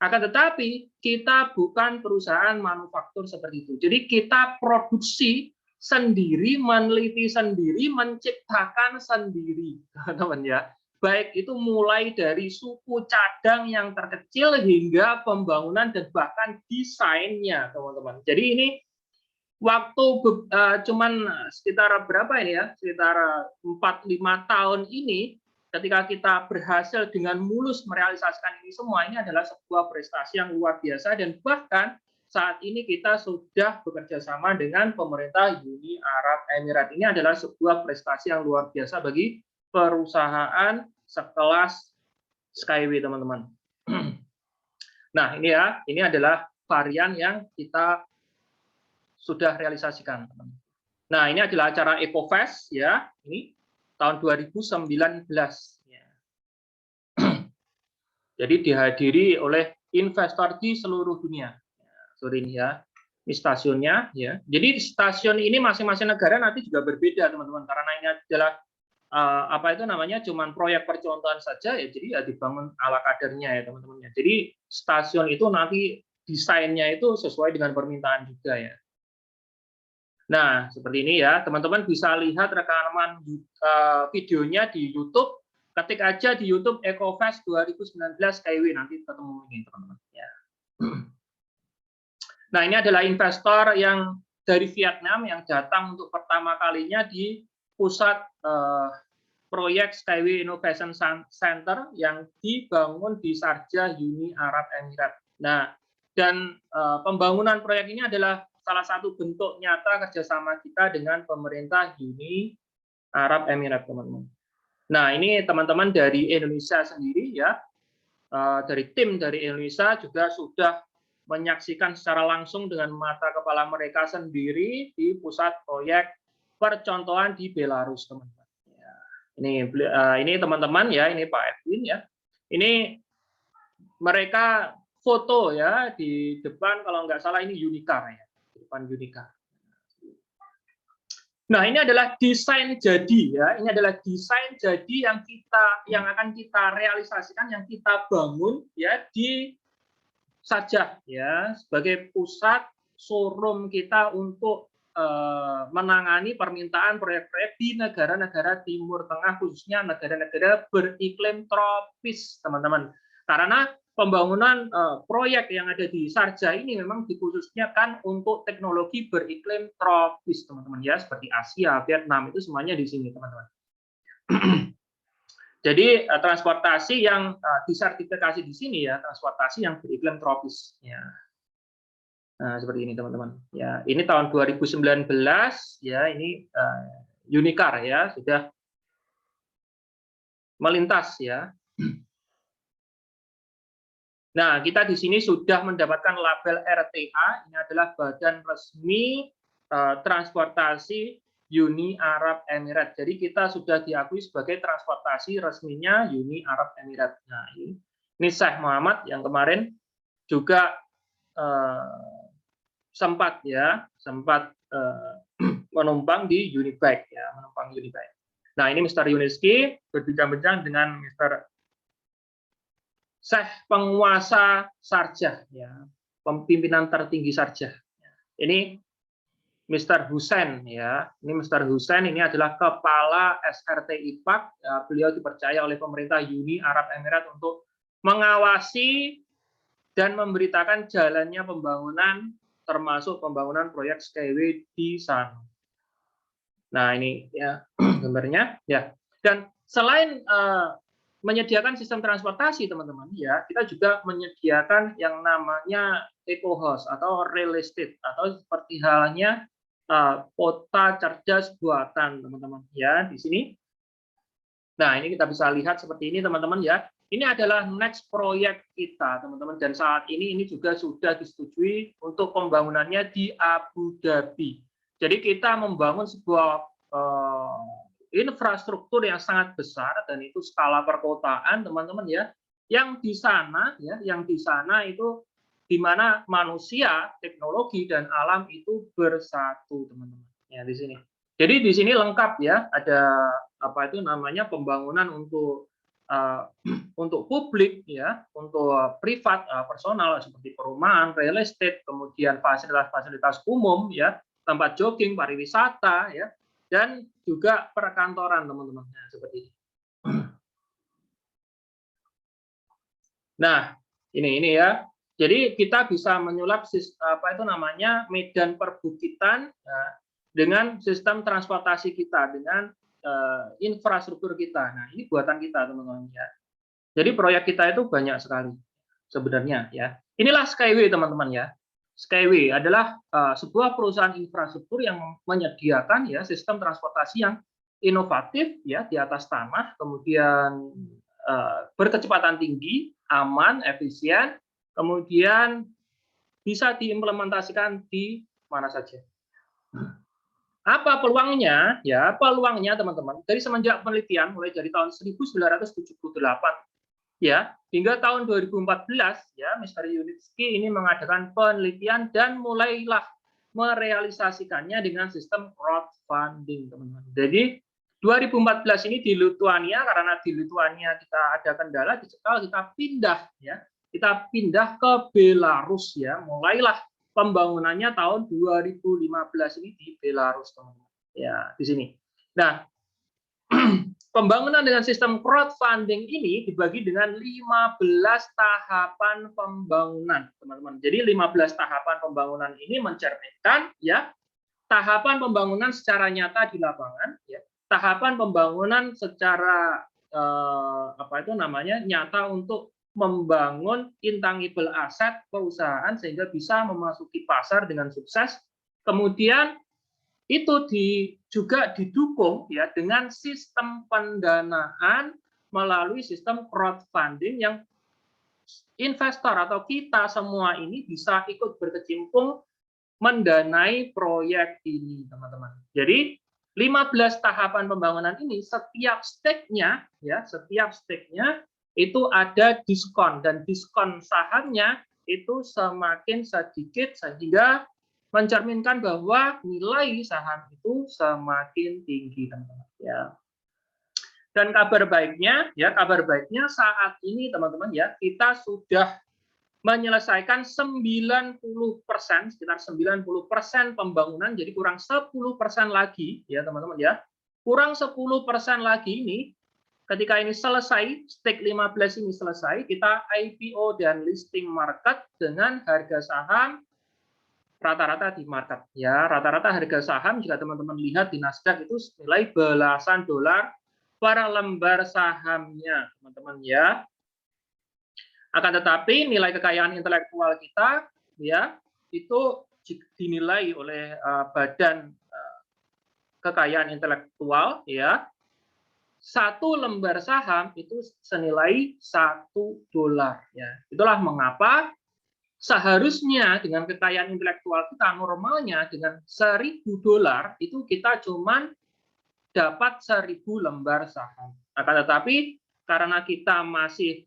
Akan tetapi kita bukan perusahaan manufaktur seperti itu. Jadi kita produksi sendiri, meneliti sendiri, menciptakan sendiri, teman-teman ya. Baik itu mulai dari suku cadang yang terkecil hingga pembangunan dan bahkan desainnya, teman-teman. Jadi ini waktu cuman sekitar berapa ini ya? Sekitar 4-5 tahun ini. Ketika kita berhasil dengan mulus merealisasikan ini semua, ini adalah sebuah prestasi yang luar biasa dan bahkan saat ini kita sudah bekerja sama dengan pemerintah Uni Arab Emirat. Ini adalah sebuah prestasi yang luar biasa bagi perusahaan sekelas Skyway, teman-teman. Nah, ini ya, ini adalah varian yang kita sudah realisasikan. Nah, ini adalah acara EcoFest ya, ini tahun 2019 ya. Jadi dihadiri oleh investor di seluruh dunia. Sorry ini ya, ini stasiunnya ya. Jadi stasiun ini masing-masing negara nanti juga berbeda, teman-teman, karena ini adalah apa itu namanya, cuman proyek percontohan saja ya, jadi ya dibangun ala kadarnya ya, teman-teman. Jadi stasiun itu nanti desainnya itu sesuai dengan permintaan juga ya. Nah, seperti ini ya, teman-teman bisa lihat rekaman videonya di YouTube. Ketik aja di YouTube EcoFest 2019 Skyway, nanti ketemu ini, teman-teman. Ya. Nah, ini adalah investor yang dari Vietnam yang datang untuk pertama kalinya di pusat proyek Skyway Innovation Center yang dibangun di Sharjah, Uni Arab Emirat. Nah, dan pembangunan proyek ini adalah salah satu bentuk nyata kerjasama kita dengan pemerintah Uni Arab Emirat, teman-teman. Nah, ini teman-teman dari Indonesia sendiri ya, dari tim dari Indonesia juga sudah menyaksikan secara langsung dengan mata kepala mereka sendiri di pusat proyek percontohan di Belarus, teman-teman. Ya, ini teman-teman ya, ini Pak Edwin ya. Ini mereka foto ya di depan, kalau nggak salah ini Unicar ya. Depan Unicar. Nah, ini adalah desain jadi ya. Ini adalah desain jadi yang akan kita realisasikan, yang kita bangun ya di Sharjah ya, sebagai pusat showroom kita untuk menangani permintaan proyek-proyek di negara-negara Timur Tengah, khususnya negara-negara beriklim tropis, teman-teman. Karena pembangunan proyek yang ada di Sharjah ini memang dikhususkan untuk teknologi beriklim tropis, teman-teman ya, seperti Asia, Vietnam, itu semuanya di sini, teman-teman. Jadi transportasi yang disertifikasi di sini ya, transportasi yang beriklim tropis ya. Nah, seperti ini, teman-teman. Ya, ini tahun 2019 ya, ini Unicar ya, sudah melintas ya. Nah, kita di sini sudah mendapatkan label RTA, ini adalah badan resmi transportasi Uni Arab Emirat. Jadi kita sudah diakui sebagai transportasi resminya Uni Arab Emirat. Nah, ini Syekh Muhammad yang kemarin juga sempat menumpang di Unibike ya, menumpang Unibike. Nah, ini Mr. Yuniski berbincang-bincang dengan Mr. Syekh penguasa Sharjah ya, pimpinan tertinggi Sharjah. Ini Mr. Hussein ya. Ini Mr. Hussein ini adalah kepala SRT IPAK. Ya, beliau dipercaya oleh pemerintah Uni Arab Emirat untuk mengawasi dan memberitakan jalannya pembangunan, termasuk pembangunan proyek Skyway di sana. Nah ini ya gambarnya ya. Dan selain menyediakan sistem transportasi teman-teman ya, kita juga menyediakan yang namanya eco house atau real estate atau seperti halnya kota cerdas buatan teman-teman ya di sini. Nah ini kita bisa lihat seperti ini teman-teman ya. Ini adalah next proyek kita teman-teman, dan saat ini juga sudah disetujui untuk pembangunannya di Abu Dhabi. Jadi kita membangun sebuah infrastruktur yang sangat besar dan itu skala perkotaan teman-teman ya, yang di sana itu di mana manusia, teknologi dan alam itu bersatu teman-teman ya di sini. Jadi di sini lengkap ya, ada apa itu namanya pembangunan untuk publik ya, untuk privat personal seperti perumahan, real estate, kemudian fasilitas-fasilitas umum ya, tempat jogging, pariwisata ya, dan juga perkantoran teman-teman. Nah, seperti ini. Nah, ini ya. Jadi kita bisa menyulap apa itu namanya medan perbukitan ya, dengan sistem transportasi kita, dengan infrastruktur kita. Nah, ini buatan kita teman-teman ya. Jadi proyek kita itu banyak sekali sebenarnya ya. Inilah Skyway teman-teman ya. Skyway adalah sebuah perusahaan infrastruktur yang menyediakan ya sistem transportasi yang inovatif ya di atas tanah, kemudian berkecepatan tinggi, aman, efisien, kemudian bisa diimplementasikan di mana saja. Apa peluangnya? Ya, peluangnya teman-teman, dari semenjak penelitian mulai dari tahun 1978 ya, hingga tahun 2014 ya, Mr. Yunitsky ini mengadakan penelitian dan mulailah merealisasikannya dengan sistem crowdfunding, teman-teman. Jadi 2014 ini di Lithuania, karena di Lithuania kita ada kendala dicekal, kita pindah ke Belarus ya, mulailah pembangunannya tahun 2015 ini di Belarus, teman-teman. Ya, di sini. Nah, pembangunan dengan sistem crowdfunding ini dibagi dengan 15 tahapan pembangunan, teman-teman. Jadi 15 tahapan pembangunan ini mencerminkan ya tahapan pembangunan secara nyata di lapangan, ya, tahapan pembangunan secara apa itu namanya nyata untuk membangun intangible aset perusahaan sehingga bisa memasuki pasar dengan sukses. Kemudian itu juga didukung ya dengan sistem pendanaan melalui sistem crowdfunding yang investor atau kita semua ini bisa ikut berkecimpung mendanai proyek ini, teman-teman. Jadi 15 tahapan pembangunan ini setiap stake-nya itu ada diskon, dan diskon sahamnya itu semakin sedikit sehingga mencerminkan bahwa nilai saham itu semakin tinggi, teman-teman ya. Dan kabar baiknya saat ini teman-teman ya, kita sudah menyelesaikan 90%, sekitar 90% pembangunan, jadi kurang 10% lagi ya teman-teman ya. Kurang 10% lagi ini, ketika ini selesai, stake 15 ini selesai, kita IPO dan listing market dengan harga saham rata-rata di market ya, rata-rata harga saham jika teman-teman lihat di Nasdaq itu nilai belasan dolar per lembar sahamnya, teman-teman ya. Akan tetapi nilai kekayaan intelektual kita ya itu dinilai oleh Badan Kekayaan Intelektual ya, 1 lembar saham itu senilai $1 ya.Itulah mengapa seharusnya dengan kekayaan intelektual kita normalnya dengan $1.000 itu kita cuman dapat 1.000 lembar saham. Akan tetapi karena kita masih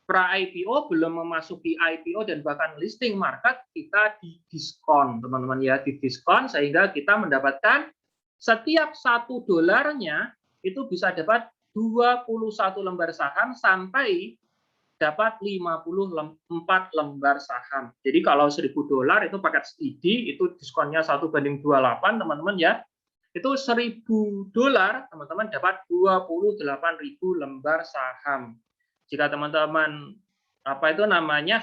pra-IPO, belum memasuki IPO dan bahkan listing market, kita didiskon, teman-teman ya, didiskon sehingga kita mendapatkan setiap $1 itu bisa dapat 21 lembar saham sampai dapat 54 lembar saham. Jadi kalau $1.000 itu paket steady, itu diskonnya 1:28, teman-teman ya. Itu $1.000, teman-teman dapat 28.000 lembar saham. Jika teman-teman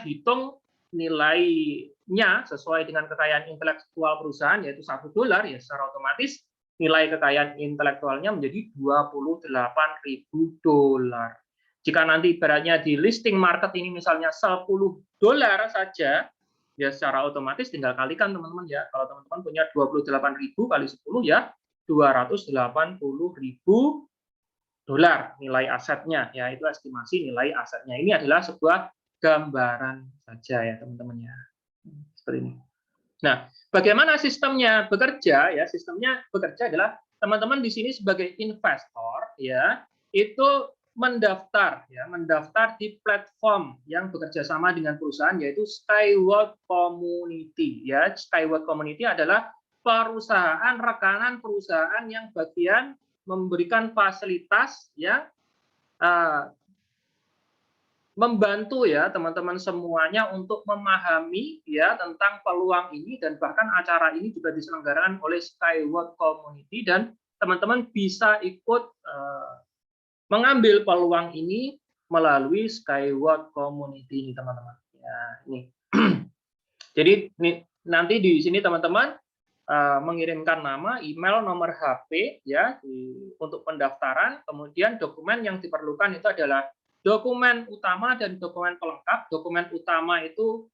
hitung nilainya sesuai dengan kekayaan intelektual perusahaan, yaitu $1, ya secara otomatis nilai kekayaan intelektualnya menjadi $28.000. Jika nanti ibaratnya di listing market ini misalnya $10 saja, ya secara otomatis tinggal kalikan teman-teman ya. Kalau teman-teman punya 28.000 kali 10 ya $280.000 nilai asetnya, ya itu estimasi nilai asetnya. Ini adalah sebuah gambaran saja ya teman-teman ya. Seperti ini. Nah, bagaimana sistemnya bekerja ya? Sistemnya bekerja adalah teman-teman di sini sebagai investor ya, itu mendaftar di platform yang bekerja sama dengan perusahaan, yaitu Skyward Community ya. Skyward Community adalah perusahaan rekanan perusahaan yang bagian memberikan fasilitas ya, membantu ya teman-teman semuanya untuk memahami ya tentang peluang ini, dan bahkan acara ini juga diselenggarakan oleh Skyward Community, dan teman-teman bisa ikut mengambil peluang ini melalui Skyward Community ini teman-teman. Ya, ini. Jadi nanti di sini teman-teman mengirimkan nama, email, nomor HP ya untuk pendaftaran. Kemudian dokumen yang diperlukan itu adalah dokumen utama dan dokumen pelengkap. Dokumen utama itu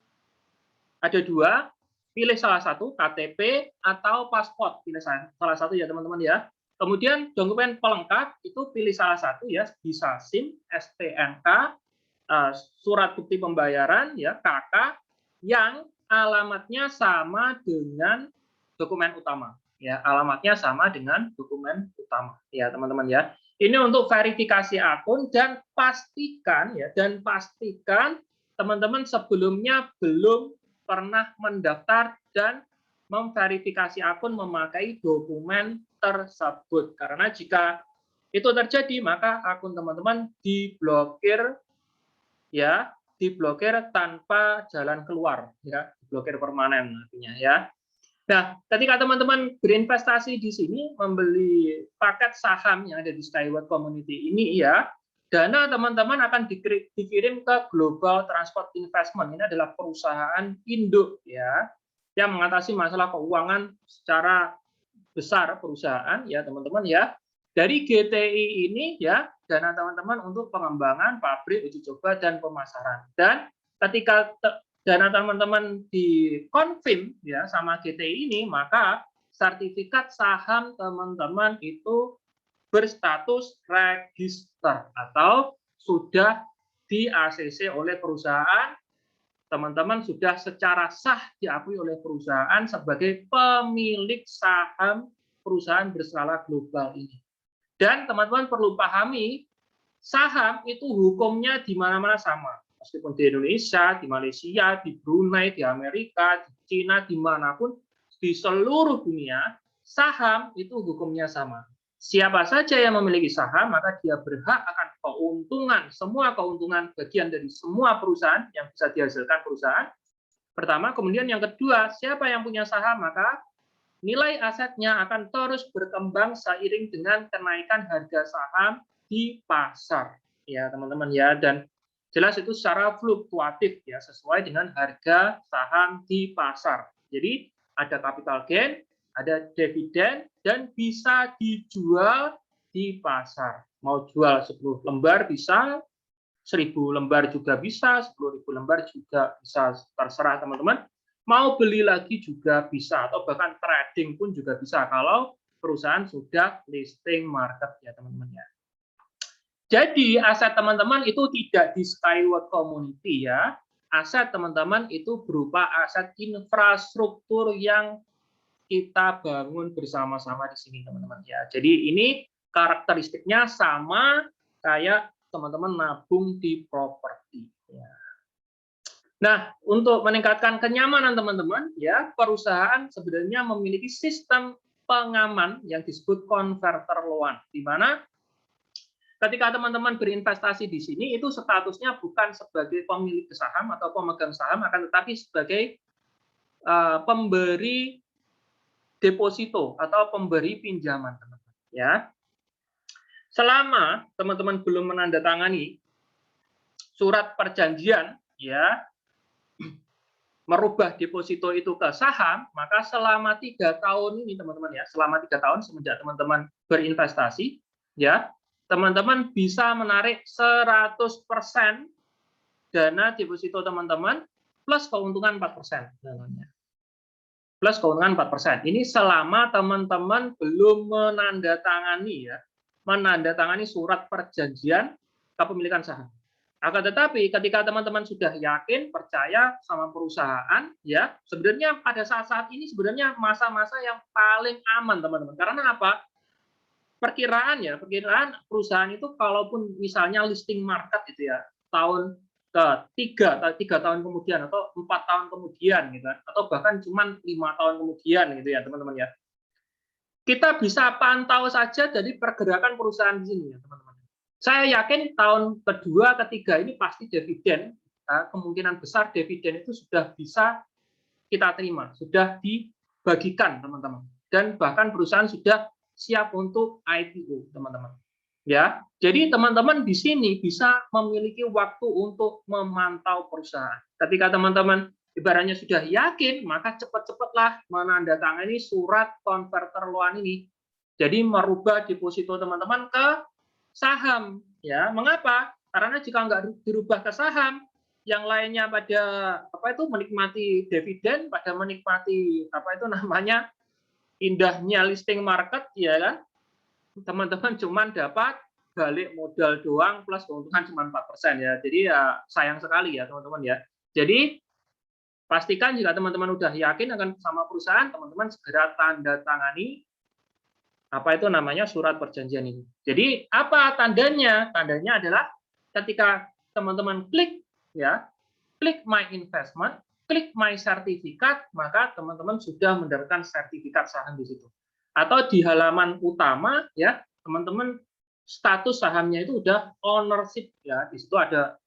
ada 2, pilih salah satu, KTP atau paspor, pilih salah satu ya teman-teman ya. Kemudian dokumen pelengkap itu pilih salah satu ya, bisa SIM, STNK, surat bukti pembayaran ya, KK, yang alamatnya sama dengan dokumen utama ya, alamatnya sama dengan dokumen utama ya teman-teman ya. Ini untuk verifikasi akun, dan pastikan teman-teman sebelumnya belum pernah mendaftar dan memverifikasi akun memakai dokumen tersebut, karena jika itu terjadi maka akun teman-teman diblokir ya, diblokir tanpa jalan keluar ya, diblokir permanen artinya ya. Nah, ketika teman-teman berinvestasi di sini, membeli paket saham yang ada di Skyward Community ini ya, dana teman-teman akan dikirim ke Global Transport Investment. Ini adalah perusahaan induk ya, yang mengatasi masalah keuangan secara besar perusahaan ya teman-teman ya. Dari GTI ini ya, dana teman-teman untuk pengembangan pabrik, uji coba, dan pemasaran. Dan ketika dana teman-teman dikonfirm ya sama GTI ini, maka sertifikat saham teman-teman itu berstatus register atau sudah di ACC oleh perusahaan. Teman-teman sudah secara sah diakui oleh perusahaan sebagai pemilik saham perusahaan berskala global ini. Dan teman-teman perlu pahami, saham itu hukumnya di mana-mana sama. Meskipun di Indonesia, di Malaysia, di Brunei, di Amerika, di Cina, dimanapun, di seluruh dunia, saham itu hukumnya sama. Siapa saja yang memiliki saham, maka dia berhak akan keuntungan, semua keuntungan bagian dari semua perusahaan yang bisa dihasilkan perusahaan. Pertama, kemudian yang kedua, siapa yang punya saham, maka nilai asetnya akan terus berkembang seiring dengan kenaikan harga saham di pasar. Ya, teman-teman ya, dan jelas itu secara fluktuatif ya, sesuai dengan harga saham di pasar. Jadi ada capital gain, ada dividen, dan bisa dijual di pasar. Mau jual 10 lembar bisa, 1.000 lembar juga bisa, 10.000 lembar juga bisa, terserah teman-teman. Mau beli lagi juga bisa, atau bahkan trading pun juga bisa kalau perusahaan sudah listing market ya teman-teman ya. Jadi aset teman-teman itu tidak di Skyward Community ya. Aset teman-teman itu berupa aset infrastruktur yang kita bangun bersama-sama di sini teman-teman ya. Jadi ini karakteristiknya sama kayak teman-teman nabung di properti ya. Nah, untuk meningkatkan kenyamanan teman-teman ya, perusahaan sebenarnya memiliki sistem pengaman yang disebut converter loan, di mana Ketika teman-teman berinvestasi di sini, itu statusnya bukan sebagai pemilik saham atau pemegang saham, akan tetapi sebagai pemberi deposito atau pemberi pinjaman, teman-teman. Ya, selama teman-teman belum menandatangani surat perjanjian, ya, merubah deposito itu ke saham, maka selama 3 tahun ini, teman-teman ya, selama 3 tahun semenjak teman-teman berinvestasi, ya, teman-teman bisa menarik 100% dana deposito teman-teman plus keuntungan 4%. Plus keuntungan 4%. Ini selama teman-teman belum menandatangani ya, menandatangani surat perjanjian kepemilikan saham. Akan tetapi ketika teman-teman sudah yakin, percaya sama perusahaan, ya, sebenarnya pada saat-saat ini sebenarnya masa-masa yang paling aman, teman-teman. Karena apa? Perkiraan perusahaan itu kalaupun misalnya listing market gitu ya, tahun tiga tahun kemudian atau 4 tahun kemudian gitu, atau bahkan cuma 5 tahun kemudian gitu ya, teman-teman ya. Kita bisa pantau saja dari pergerakan perusahaan di sini ya, teman-teman. Saya yakin tahun kedua, ketiga ini pasti dividen, kemungkinan besar dividen itu sudah bisa kita terima, sudah dibagikan, teman-teman. Dan bahkan perusahaan sudah siap untuk IPO, teman-teman. Ya, jadi teman-teman di sini bisa memiliki waktu untuk memantau perusahaan. Ketika teman-teman ibaratnya sudah yakin, maka cepat-cepatlah menandatangani surat converter loan ini. Jadi merubah deposito teman-teman ke saham. Ya, mengapa? Karena jika nggak dirubah ke saham, yang lainnya pada menikmati dividen, pada menikmati indahnya listing market, ya kan? Teman-teman cuma dapat balik modal doang plus keuntungan cuma 4% ya. Jadi ya sayang sekali ya, teman-teman ya. Jadi pastikan jika teman-teman udah yakin akan sama perusahaan, teman-teman segera tanda tangani surat perjanjian ini. Jadi apa tandanya? Tandanya adalah ketika teman-teman klik my investment, klik my sertifikat, maka teman-teman sudah mendapatkan sertifikat saham di situ. Atau di halaman utama ya, teman-teman status sahamnya itu udah ownership ya, di situ ada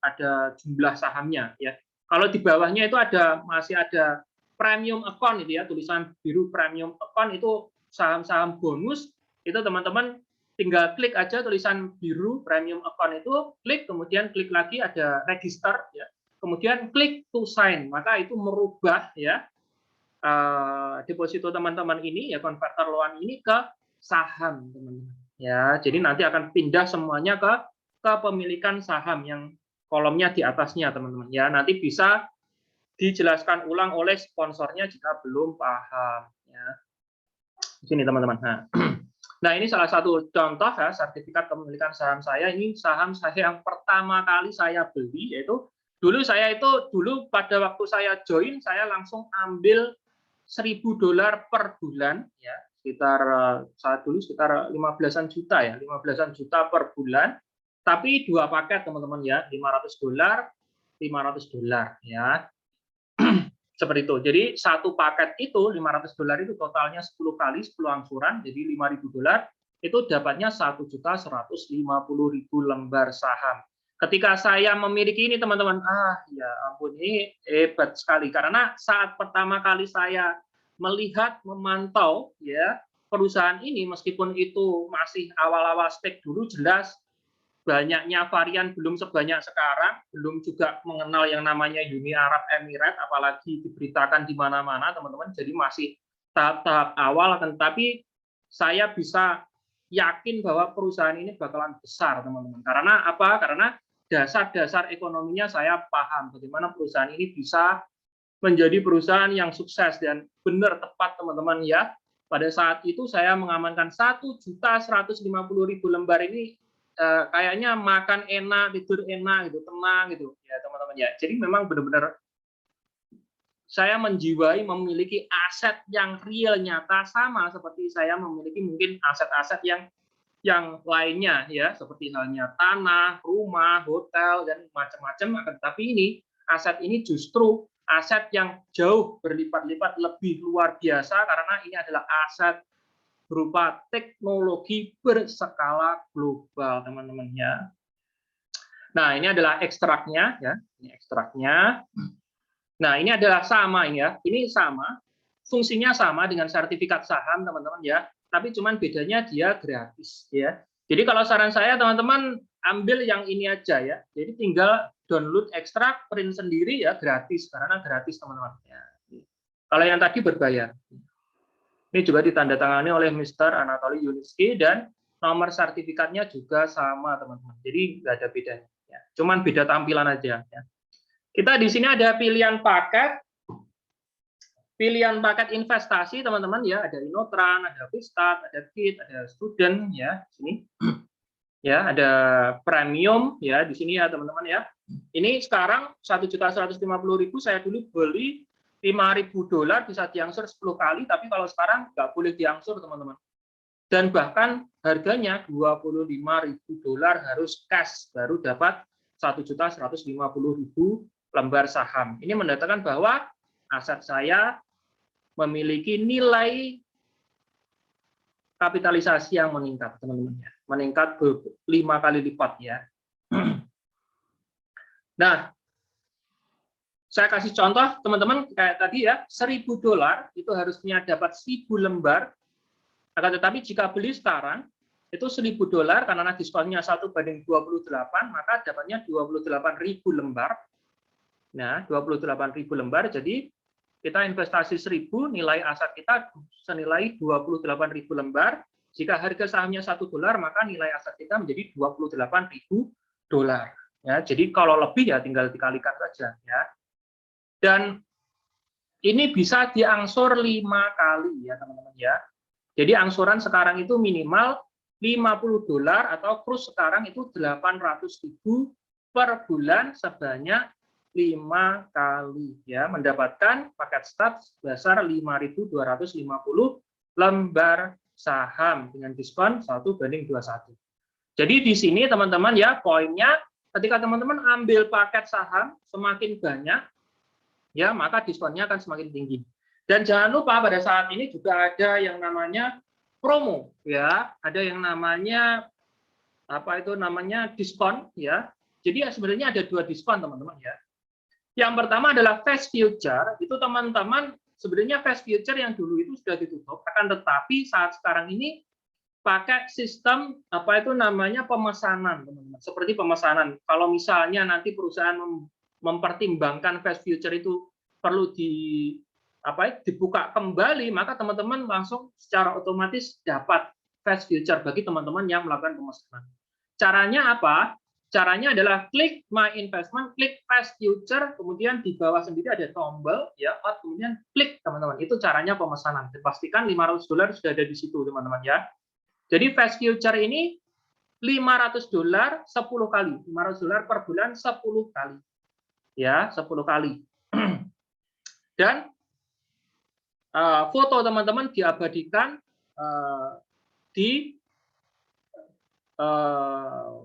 jumlah sahamnya ya. Kalau di bawahnya itu masih ada premium account itu ya, tulisan biru premium account itu saham-saham bonus, itu teman-teman tinggal klik aja tulisan biru premium account itu, klik, kemudian klik lagi ada register ya. Kemudian klik to sign, maka itu merubah ya deposito teman-teman ini ya, converter loan ini ke saham, teman-teman. Ya, jadi nanti akan pindah semuanya ke kepemilikan saham yang kolomnya di atasnya, teman-teman. Ya, nanti bisa dijelaskan ulang oleh sponsornya jika belum paham. Ya, di sini teman-teman. Nah, ini salah satu contoh ya sertifikat kepemilikan saham saya. Ini saham saya yang pertama kali saya beli, yaitu dulu pada waktu saya join, saya langsung ambil $1.000 per bulan ya, saat dulu sekitar 15-an juta ya, 15-an juta per bulan, tapi 2 paket teman-teman ya, $500 ya. Seperti itu. Jadi satu paket itu $500 itu totalnya 10 kali 10 angsuran, jadi $5.000 itu dapatnya 1.150.000 lembar saham. Ketika saya memiliki ini, teman-teman, ya ampun, ini hebat sekali. Karena saat pertama kali saya melihat, memantau ya perusahaan ini, meskipun itu masih awal-awal stake dulu, jelas banyaknya varian belum sebanyak sekarang, belum juga mengenal yang namanya Uni Arab Emirates, apalagi diberitakan di mana-mana, teman-teman. Jadi masih tahap-tahap awal, tetapi saya bisa yakin bahwa perusahaan ini bakalan besar, teman-teman. Karena apa? Karena dasar-dasar ekonominya saya paham bagaimana perusahaan ini bisa menjadi perusahaan yang sukses dan benar tepat, teman-teman ya. Pada saat itu saya mengamankan 1.150.000 lembar ini, kayaknya makan enak, tidur enak gitu, tenang gitu ya, teman-teman ya. Jadi memang benar-benar saya menjiwai memiliki aset yang real, nyata, sama seperti saya memiliki mungkin aset-aset yang lainnya ya, seperti halnya tanah, rumah, hotel, dan macam-macam. Tapi ini aset ini justru aset yang jauh berlipat-lipat lebih luar biasa, karena ini adalah aset berupa teknologi berskala global, teman-teman ya. Nah, ini adalah ekstraknya ya. Ini ekstraknya. Nah, ini adalah sama ini ya. Ini sama. Fungsinya sama dengan sertifikat saham, teman-teman ya. Tapi cuman bedanya dia gratis ya. Jadi kalau saran saya teman-teman ambil yang ini aja ya. Jadi tinggal download ekstrak, print sendiri ya, gratis karena gratis teman-teman ya. Kalau yang tadi berbayar. Ini juga ditandatangani oleh Mr. Anatoly Yunitsky dan nomor sertifikatnya juga sama teman-teman. Jadi nggak ada bedanya. Ya. Cuman beda tampilan aja. Ya. Kita di sini ada pilihan paket investasi teman-teman ya. Ada Inotran, ada Vistat, ada Kit, ada Student ya. Sini ya ada premium ya di sini ya teman-teman ya. Ini sekarang 1.150.000 saya dulu beli $5.000 bisa diangsur 10 kali, tapi kalau sekarang nggak boleh diangsur teman-teman. Dan bahkan harganya $25.000 harus cash baru dapat 1.150.000 lembar saham. Ini mendatangkan bahwa aset saya memiliki nilai kapitalisasi yang meningkat teman-teman ya. Meningkat 5 kali lipat ya. Nah, saya kasih contoh teman-teman kayak tadi ya, $1.000 itu harusnya dapat 1.000 lembar. Akan tetapi jika beli sekarang itu $1.000 karena diskonnya 1:28, maka dapatnya 28.000 lembar. Nah, 28.000 lembar. Jadi kita investasi 1.000, nilai aset kita senilai 28.000 lembar. Jika harga sahamnya $1, maka nilai aset kita menjadi $28.000. Ya, jadi kalau lebih ya tinggal dikalikan saja ya. Dan ini bisa diangsur 5 kali ya teman-teman ya. Jadi angsuran sekarang itu minimal $50 atau krus sekarang itu 800.000 per bulan sebanyak 5 kali ya, mendapatkan paket start sebesar 5.250 lembar saham dengan diskon 1:21. Jadi di sini teman-teman ya poinnya ketika teman-teman ambil paket saham semakin banyak ya, maka diskonnya akan semakin tinggi. Dan jangan lupa pada saat ini juga ada yang namanya promo ya, ada yang namanya apa itu namanya diskon ya. Jadi ya sebenarnya ada 2 diskon teman-teman ya. Yang pertama adalah fast future, itu teman-teman sebenarnya fast future yang dulu itu sudah ditutup, akan tetapi saat sekarang ini pakai sistem apa itu namanya pemesanan teman-teman. Seperti pemesanan. Kalau misalnya nanti perusahaan mempertimbangkan fast future itu perlu dibuka kembali, maka teman-teman langsung secara otomatis dapat fast future bagi teman-teman yang melakukan pemesanan. Caranya apa? Caranya adalah klik my investment, klik fast future, kemudian di bawah sendiri ada tombol ya, kemudian klik teman-teman. Itu caranya pemesanan. Dan pastikan $500 sudah ada di situ teman-teman ya. Jadi fast future ini $500 10 kali, $500 per bulan 10 kali. Ya, 10 kali. Dan foto teman-teman diabadikan di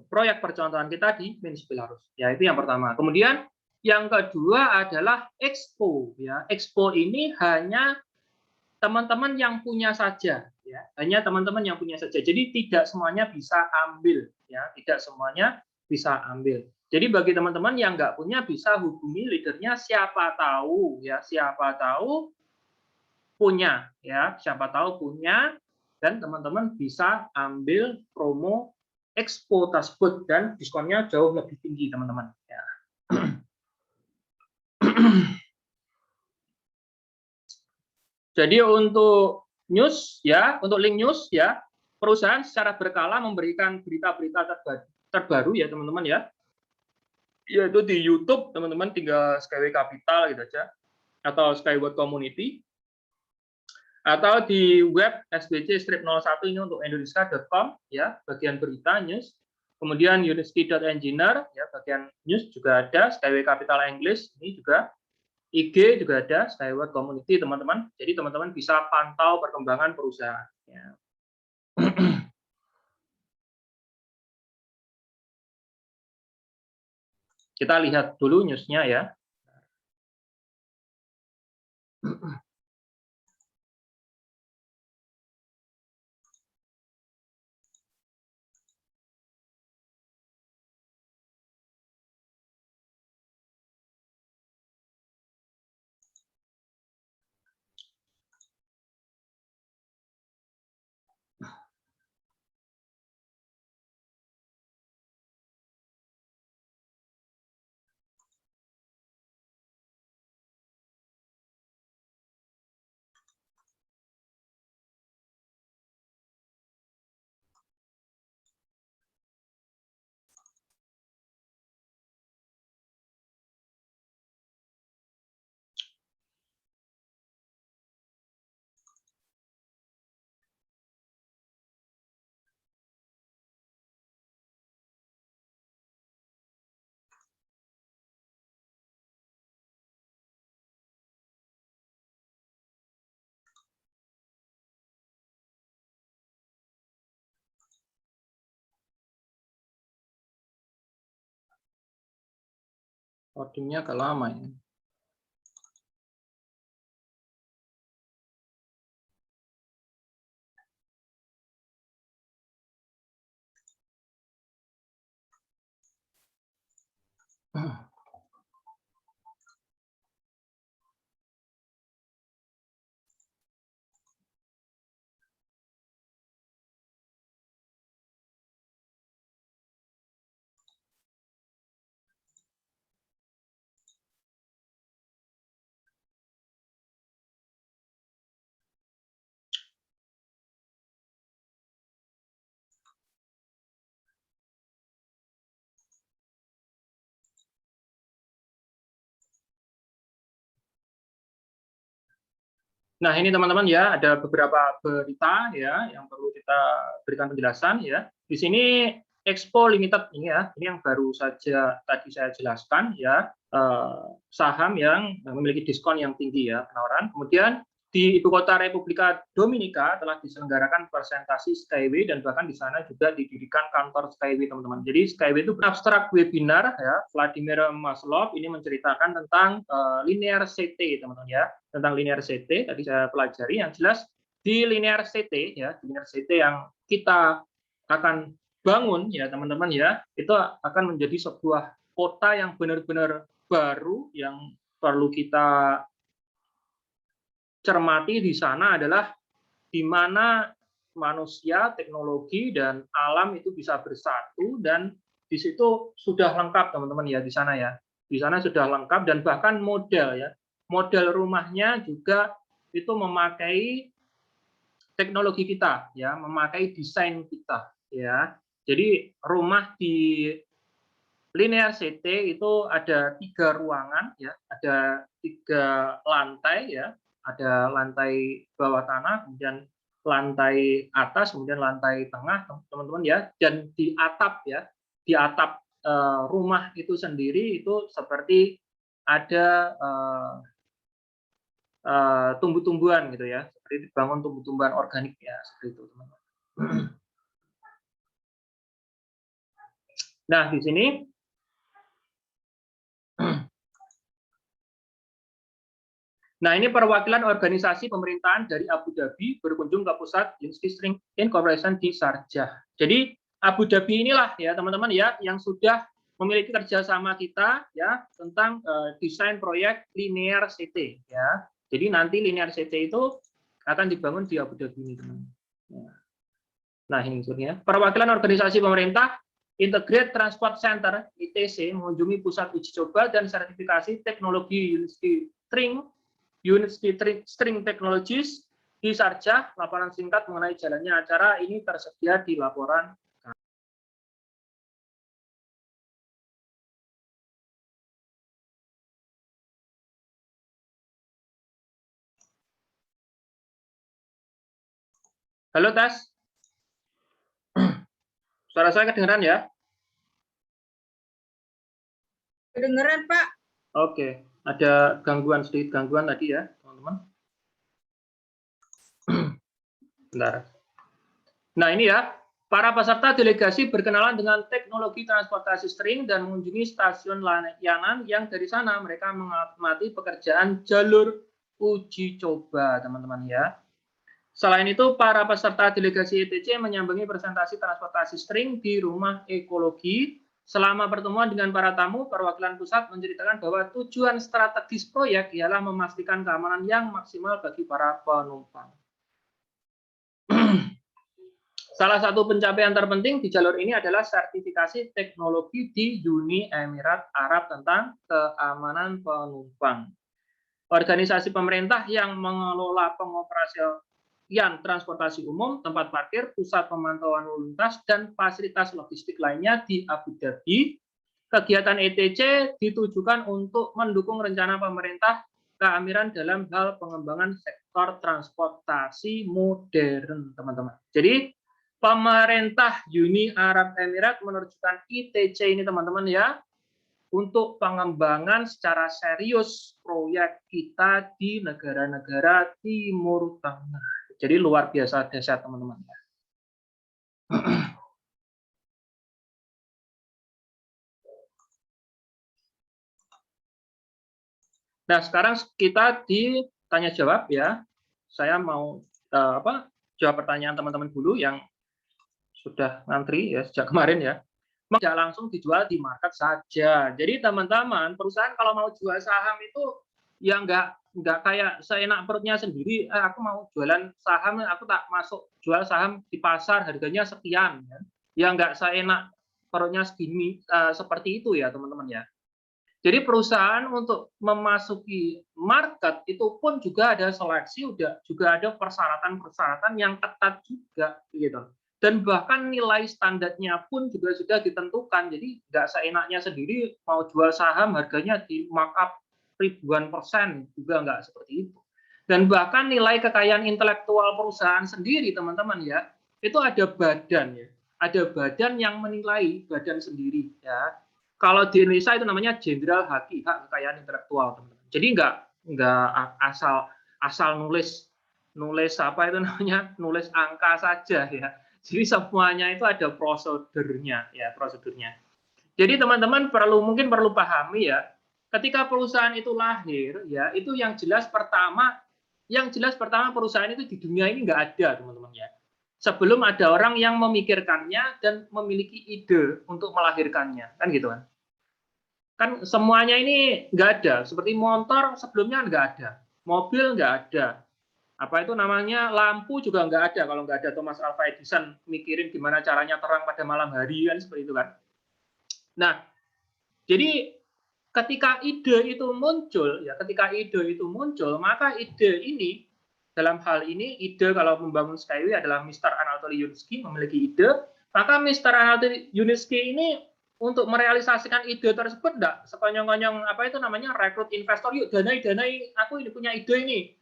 proyek percontohan kita di Minsk Belarus. Ya, itu yang pertama. Kemudian yang kedua adalah Expo ya. Expo ini hanya teman-teman yang punya saja ya. Hanya teman-teman yang punya saja. Jadi tidak semuanya bisa ambil ya, tidak semuanya bisa ambil. Jadi bagi teman-teman yang nggak punya bisa hubungi leadernya, siapa tahu ya, siapa tahu punya ya, siapa tahu punya dan teman-teman bisa ambil promo Expo tersebut dan diskonnya jauh lebih tinggi teman-teman ya. Jadi untuk news ya, untuk link news ya, perusahaan secara berkala memberikan berita-berita terbaru ya teman-teman ya. Yaitu di YouTube teman-teman tinggal Skyway Capital gitu aja atau Skyward Community atau di web sbc-01 ini untuk indonesia.com ya, bagian berita news. Kemudian unitsky.engineer ya, bagian news juga ada, Skyway Capital English ini juga, IG juga ada, Skyward Community teman-teman. Jadi teman-teman bisa pantau perkembangan perusahaan ya. Kita lihat dulu newsnya ya. Loadingnya agak lama ya. Nah, ini teman-teman ya, ada beberapa berita ya yang perlu kita berikan penjelasan ya. Di sini Expo Limited ini ya, ini yang baru saja tadi saya jelaskan ya, saham yang memiliki diskon yang tinggi ya penawaran. Kemudian di Ibu Kota Republika Dominika telah diselenggarakan presentasi Skyway dan bahkan di sana juga didirikan kantor Skyway teman-teman. Jadi Skyway itu abstrak webinar ya, Vladimir Maslov ini menceritakan tentang linear CT teman-teman ya, tentang linear CT tadi saya pelajari. Yang jelas di linear CT ya, di linear CT yang kita akan bangun ya teman-teman ya, itu akan menjadi sebuah kota yang benar-benar baru yang perlu kita cermati di sana adalah di mana manusia, teknologi, dan alam itu bisa bersatu, dan di situ sudah lengkap teman-teman ya di sana ya. Di sana sudah lengkap dan bahkan model ya. Model rumahnya juga itu memakai teknologi kita ya, memakai desain kita ya. Jadi rumah di linear CT itu ada 3 ruangan ya, ada 3 lantai ya, ada lantai bawah tanah, kemudian lantai atas, kemudian lantai tengah teman-teman ya, dan di atap ya, di atap rumah itu sendiri itu seperti ada tumbuh-tumbuhan gitu ya, seperti dibangun tumbuh-tumbuhan organik ya, seperti itu teman-teman. Nah di sini nah, ini perwakilan organisasi pemerintahan dari Abu Dhabi berkunjung ke pusat Unity String Incorporation di Sharjah. Jadi Abu Dhabi inilah ya teman-teman ya yang sudah memiliki kerjasama kita ya tentang desain proyek linear CT ya. Jadi nanti linear CT itu akan dibangun di Abu Dhabi ini teman-teman. Nah ini maksudnya perwakilan organisasi pemerintah Integrated Transport Center (ITC) mengunjungi pusat uji coba dan sertifikasi teknologi Unity String Technologies di Sharjah. Laporan singkat mengenai jalannya acara ini tersedia di laporan. Halo tes, suara saya kedengeran ya? Kedengeran Pak. Oke, ada gangguan sedikit gangguan tadi ya teman-teman. Bentar. Nah ini ya, para peserta delegasi berkenalan dengan teknologi transportasi string dan mengunjungi stasiun layanan yang dari sana mereka mengamati pekerjaan jalur uji coba teman-teman ya. Selain itu, para peserta delegasi ETC menyambangi presentasi transportasi string di Rumah Ekologi. Selama pertemuan dengan para tamu, perwakilan pusat menceritakan bahwa tujuan strategis proyek ialah memastikan keamanan yang maksimal bagi para penumpang. Salah satu pencapaian terpenting di jalur ini adalah sertifikasi teknologi di Uni Emirat Arab tentang keamanan penumpang. Organisasi pemerintah yang mengelola pengoperasian transportasi umum, tempat parkir, pusat pemantauan lalu lintas, dan fasilitas logistik lainnya di Abu Dhabi. Kegiatan ETC ditujukan untuk mendukung rencana pemerintah keamiran dalam hal pengembangan sektor transportasi modern, teman-teman. Jadi, pemerintah Uni Arab Emirat menerjunkan ITC ini, teman-teman ya, untuk pengembangan secara serius proyek kita di negara-negara Timur Tengah. Jadi luar biasa dahsyat teman-teman. Nah, sekarang kita ditanya jawab ya. Saya mau jawab pertanyaan teman-teman dulu yang sudah ngantri ya sejak kemarin ya. Tidak langsung dijual di market saja. Jadi teman-teman, perusahaan kalau mau jual saham itu ya nggak kayak seenak perutnya sendiri. Aku mau jualan saham, aku tak masuk jual saham di pasar harganya sekian. Ya nggak seenak perutnya segini seperti itu ya teman-teman ya. Jadi perusahaan untuk memasuki market itu pun juga ada seleksi, juga ada persyaratan-persyaratan yang ketat juga gitu. Dan bahkan nilai standarnya pun juga sudah ditentukan. Jadi nggak seenaknya sendiri mau jual saham harganya di markup ribuan persen, juga nggak seperti itu. Dan bahkan nilai kekayaan intelektual perusahaan sendiri teman-teman ya, itu ada badan ya. Ada badan yang menilai badan sendiri ya. Kalau di Indonesia itu namanya Jenderal HQ, hak kekayaan intelektual, teman-teman. Jadi nggak asal nulis apa itu namanya, nulis angka saja ya. Jadi semuanya itu ada prosedurnya ya, prosedurnya. Jadi teman-teman mungkin perlu pahami ya, ketika perusahaan itu lahir ya, itu yang jelas pertama perusahaan itu di dunia ini nggak ada teman-teman ya. Sebelum ada orang yang memikirkannya dan memiliki ide untuk melahirkannya, kan gitu kan. Kan semuanya ini nggak ada. Seperti motor sebelumnya nggak ada, mobil nggak ada, apa itu namanya, lampu juga nggak ada kalau nggak ada Thomas Alva Edison mikirin gimana caranya terang pada malam hari kan seperti itu kan. Nah, jadi ketika ide itu muncul ya, maka ide ini dalam hal ini ide kalau membangun Skyway adalah Mr. Anatoly Yunitsky memiliki ide, maka Mr. Anatoly Yunitsky ini untuk merealisasikan ide tersebut enggak sekonyong-konyong apa itu namanya rekrut investor, yuk danai aku ini punya ide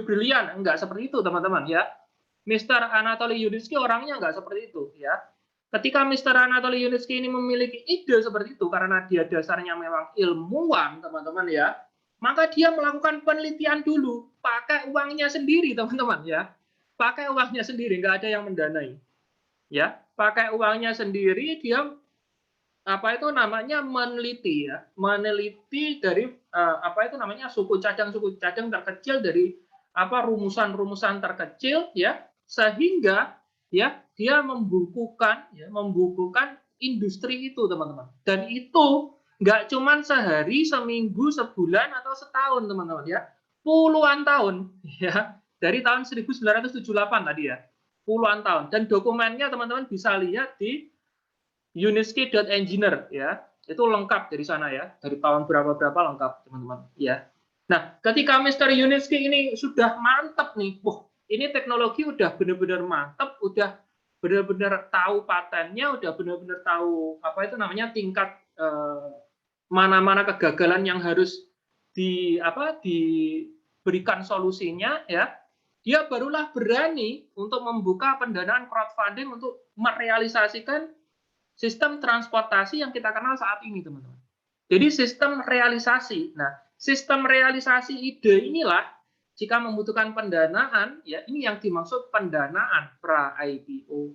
brilian, enggak seperti itu teman-teman ya. Mr. Anatoly Yunitsky orangnya enggak seperti itu ya. Ketika Mr. Anatoly Yunitsky ini memiliki ide seperti itu karena dia dasarnya memang ilmuwan teman-teman ya, maka dia melakukan penelitian dulu pakai uangnya sendiri teman-teman ya, pakai uangnya sendiri, nggak ada yang mendanai ya, pakai uangnya sendiri dia apa itu namanya meneliti ya, meneliti dari apa itu namanya suku cadang terkecil dari apa rumusan terkecil ya, sehingga ya dia membukukan industri itu teman-teman, dan itu nggak cuma sehari, seminggu, sebulan atau setahun teman-teman ya, puluhan tahun ya, dari tahun 1978 tadi ya, puluhan tahun, dan dokumennya teman-teman bisa lihat di Yunitsky.engineer ya, itu lengkap dari sana ya, dari tahun berapa lengkap teman-teman ya. Nah, ketika Mr. Yunitsky ini sudah mantap nih, ini teknologi udah benar-benar mantap, udah benar-benar tahu patennya, udah benar-benar tahu apa itu namanya tingkat mana-mana kegagalan yang harus diberikan solusinya ya, dia barulah berani untuk membuka pendanaan crowdfunding untuk merealisasikan sistem transportasi yang kita kenal saat ini, teman-teman. Jadi sistem realisasi. Nah, sistem realisasi ide inilah jika membutuhkan pendanaan, ya ini yang dimaksud pendanaan pra-IPO.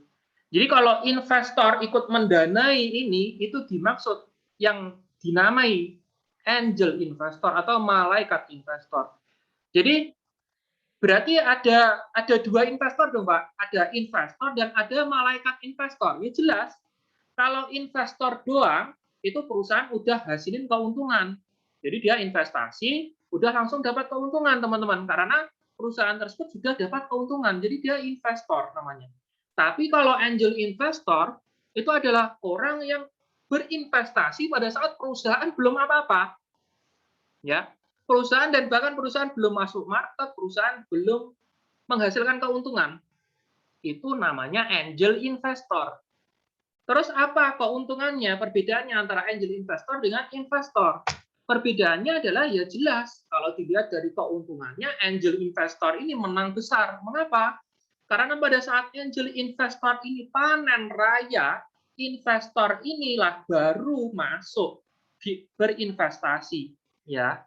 Jadi kalau investor ikut mendanai ini, itu dimaksud yang dinamai angel investor atau malaikat investor. Jadi berarti ada dua investor dong Pak, ada investor dan ada malaikat investor. Ya jelas. Kalau investor doang, itu perusahaan udah hasilin keuntungan. Jadi dia investasi, udah langsung dapat keuntungan, teman-teman. Karena perusahaan tersebut sudah dapat keuntungan. Jadi dia investor namanya. Tapi kalau angel investor, itu adalah orang yang berinvestasi pada saat perusahaan belum apa-apa. Ya, perusahaan dan bahkan perusahaan belum masuk market, perusahaan belum menghasilkan keuntungan. Itu namanya angel investor. Terus apa keuntungannya, perbedaannya antara angel investor dengan investor? Perbedaannya adalah ya jelas, kalau dilihat dari keuntungannya, angel investor ini menang besar. Mengapa? Karena pada saat angel investor ini panen raya, investor inilah baru masuk berinvestasi. Ya,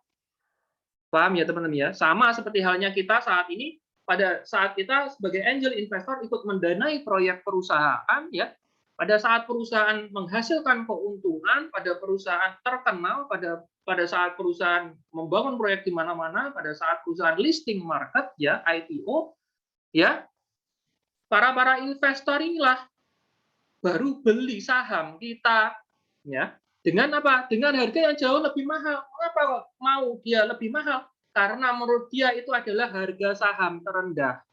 paham ya teman-teman ya? Sama seperti halnya kita saat ini, pada saat kita sebagai angel investor ikut mendanai proyek perusahaan, ya, Pada saat perusahaan menghasilkan keuntungan, pada perusahaan terkenal, pada saat perusahaan membangun proyek di mana-mana, pada saat perusahaan listing market ya, IPO ya, para investor inilah baru beli saham kita ya. Dengan apa? Dengan harga yang jauh lebih mahal. Kenapa kok mau dia lebih mahal? Karena menurut dia itu adalah harga saham terendah.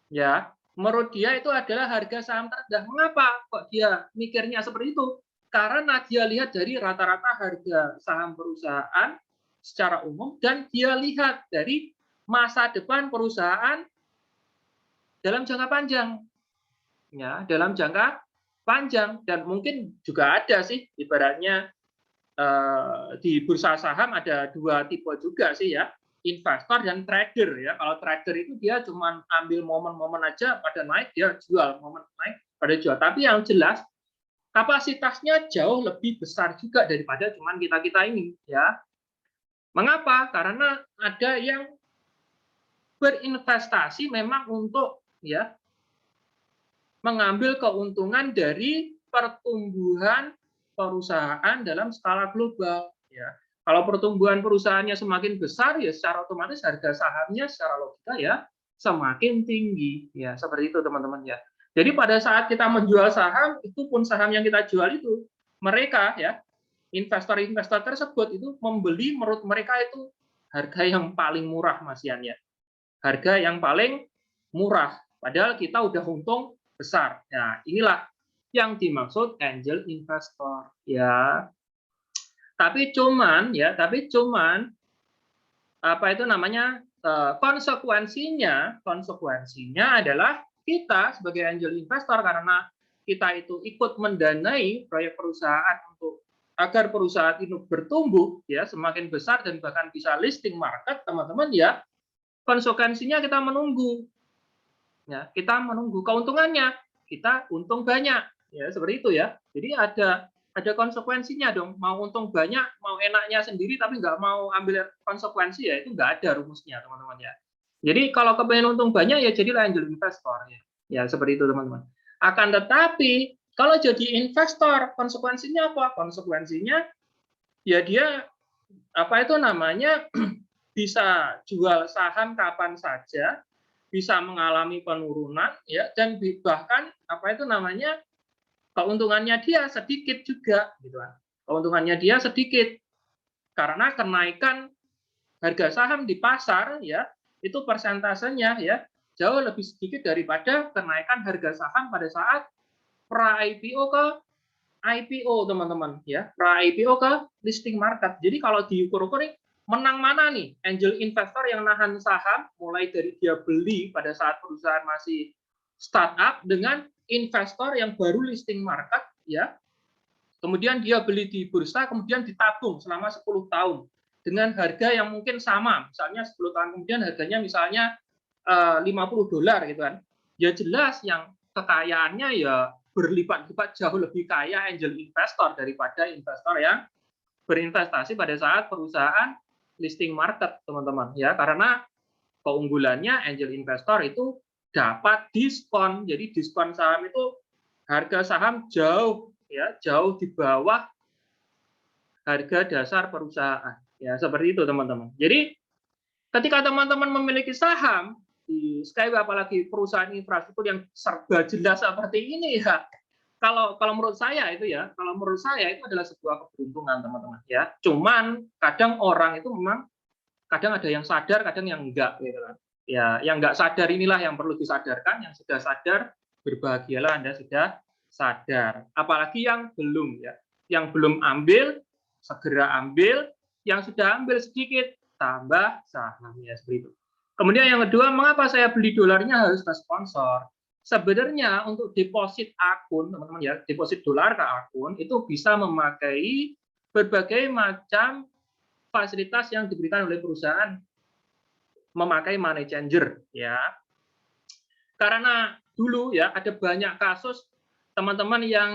Ya, menurut dia itu adalah harga saham terendah. Mengapa kok dia mikirnya seperti itu? Karena dia lihat dari rata-rata harga saham perusahaan secara umum dan dia lihat dari masa depan perusahaan dalam jangka panjang. Ya, dalam jangka panjang dan mungkin juga ada sih ibaratnya di bursa saham ada dua tipe juga sih ya, investor dan trader ya. Kalau trader itu dia cuma ambil momen-momen aja pada naik dia jual, momen naik pada jual. Tapi yang jelas kapasitasnya jauh lebih besar juga daripada cuman kita-kita ini ya. Mengapa? Karena ada yang berinvestasi memang untuk ya mengambil keuntungan dari pertumbuhan perusahaan dalam skala global ya. Kalau pertumbuhan perusahaannya semakin besar ya secara otomatis harga sahamnya secara logika ya semakin tinggi ya, seperti itu teman-teman ya. Jadi pada saat kita menjual saham, itu pun saham yang kita jual itu mereka ya investor-investor tersebut itu membeli menurut mereka itu harga yang paling murah Mas Yan ya. Harga yang paling murah padahal kita udah untung besar. Nah, inilah yang dimaksud angel investor ya. Tapi cuman apa itu namanya konsekuensinya adalah kita sebagai angel investor karena kita itu ikut mendanai proyek perusahaan untuk agar perusahaan itu bertumbuh ya semakin besar dan bahkan bisa listing market teman-teman ya. Konsekuensinya kita menunggu ya, kita menunggu keuntungannya, kita untung banyak ya seperti itu ya. Jadi ada konsekuensinya dong, mau untung banyak, mau enaknya sendiri tapi nggak mau ambil konsekuensi ya itu nggak ada rumusnya teman-teman ya. Jadi kalau kepengen untung banyak ya jadilah angel investor ya, ya seperti itu teman-teman. Akan tetapi kalau jadi investor konsekuensinya apa? Konsekuensinya ya dia apa itu namanya bisa jual saham kapan saja, bisa mengalami penurunan ya dan bahkan apa itu namanya keuntungannya dia sedikit juga gitu kan. Keuntungannya dia sedikit karena kenaikan harga saham di pasar ya itu persentasenya ya jauh lebih sedikit daripada kenaikan harga saham pada saat pra IPO ke IPO teman-teman ya, pra IPO ke listing market. Jadi kalau diukur-ukur menang mana nih angel investor yang nahan saham mulai dari dia beli pada saat perusahaan masih startup dengan investor yang baru listing market ya. Kemudian dia beli di bursa kemudian ditabung selama 10 tahun dengan harga yang mungkin sama. Misalnya 10 tahun kemudian harganya misalnya $50 gitu kan. Ya jelas yang kekayaannya ya berlipat-lipat jauh lebih kaya angel investor daripada investor yang berinvestasi pada saat perusahaan listing market teman-teman ya, karena keunggulannya angel investor itu dapat diskon. Jadi diskon saham itu harga saham jauh ya jauh di bawah harga dasar perusahaan ya, seperti itu teman-teman. Jadi ketika teman-teman memiliki saham di Skyway apalagi perusahaan infrastruktur yang serba jelas seperti ini ya, kalau menurut saya itu ya, kalau menurut saya itu adalah sebuah keberuntungan teman-teman ya. Cuman kadang orang itu memang kadang ada yang sadar, kadang yang enggak gitu kan. Ya, yang enggak sadar inilah yang perlu disadarkan, yang sudah sadar berbahagialah Anda sudah sadar. Apalagi yang belum ya. Yang belum ambil segera ambil, yang sudah ambil sedikit tambah sahamnya seperti itu. Kemudian yang kedua, mengapa saya beli dolarnya harus ke sponsor? Sebenarnya untuk deposit akun, teman-teman ya, deposit dolar ke akun itu bisa memakai berbagai macam fasilitas yang diberikan oleh perusahaan memakai money changer ya. Karena dulu ya ada banyak kasus teman-teman yang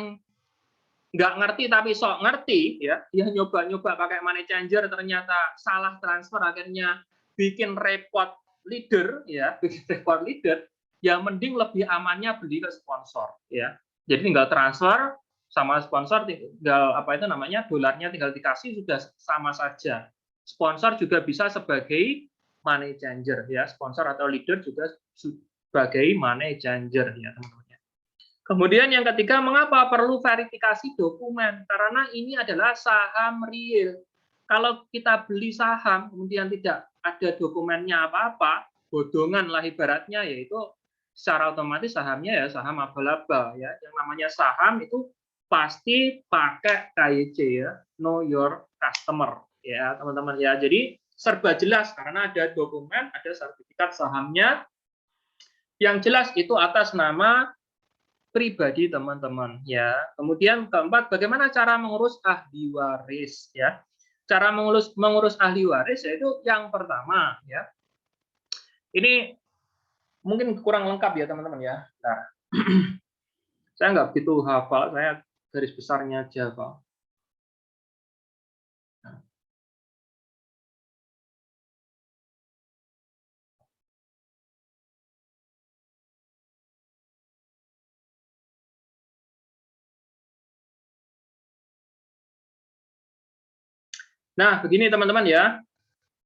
nggak ngerti tapi sok ngerti ya, dia nyoba-nyoba pakai money changer ternyata salah transfer akhirnya bikin repot leader ya, bikin repot leader. Yang mending lebih amannya beli ke sponsor ya. Jadi tinggal transfer sama sponsor, tinggal apa itu namanya, dolarnya tinggal dikasih, sudah sama saja. Sponsor juga bisa sebagai money changer ya, sponsor atau leader juga sebagai money changer ya teman-teman. Kemudian yang ketiga, mengapa perlu verifikasi dokumen? Karena ini adalah saham real. Kalau kita beli saham kemudian tidak ada dokumennya apa-apa, bodongan lah ibaratnya, yaitu secara otomatis sahamnya ya saham abal-abal ya. Yang namanya saham itu pasti pakai KYC ya, know your customer ya teman-teman ya. Jadi serba jelas karena ada dokumen, ada sertifikat sahamnya yang jelas itu atas nama pribadi teman-teman ya. Kemudian keempat, bagaimana cara mengurus ahli waris ya. Cara mengurus ahli waris yaitu yang pertama ya. Ini mungkin kurang lengkap ya teman-teman ya. Nah, saya nggak begitu hafal, saya garis besarnya aja Pak. Nah, begini teman-teman ya.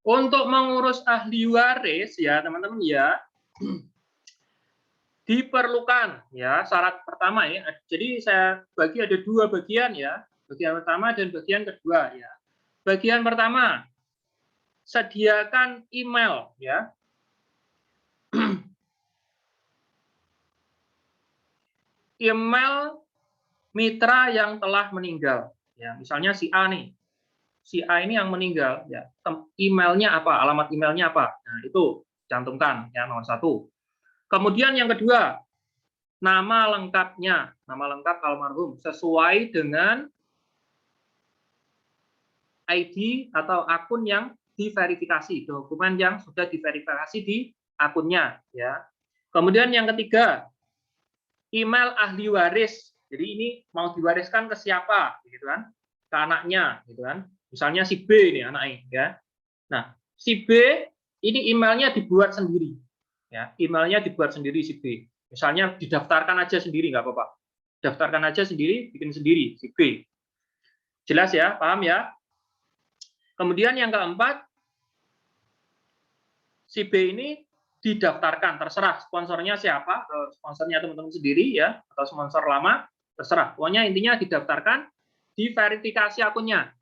Untuk mengurus ahli waris ya teman-teman ya, diperlukan ya syarat pertama ya. Jadi saya bagi ada dua bagian ya. Bagian pertama dan bagian kedua ya. Bagian pertama, sediakan email ya. Email mitra yang telah meninggal ya. Misalnya si A nih. Si A ini yang meninggal ya. Emailnya apa? Alamat emailnya apa? Nah, itu cantumkan ya nomor satu. Kemudian yang kedua, nama lengkapnya, nama lengkap almarhum sesuai dengan ID atau akun yang diverifikasi, dokumen yang sudah diverifikasi di akunnya ya. Kemudian yang ketiga, email ahli waris. Jadi ini mau diwariskan ke siapa gitu kan? Ke anaknya gitu kan. Misalnya si B ini anaknya ya. Nah, si B ini emailnya dibuat sendiri. Ya, emailnya dibuat sendiri si B. Misalnya didaftarkan aja sendiri nggak apa-apa. Daftarkan aja sendiri, bikin sendiri si B. Jelas ya, paham ya? Kemudian yang keempat, si B ini didaftarkan, terserah sponsornya siapa, sponsornya teman-teman sendiri ya, atau sponsor lama, terserah. Pokoknya intinya didaftarkan, diverifikasi akunnya.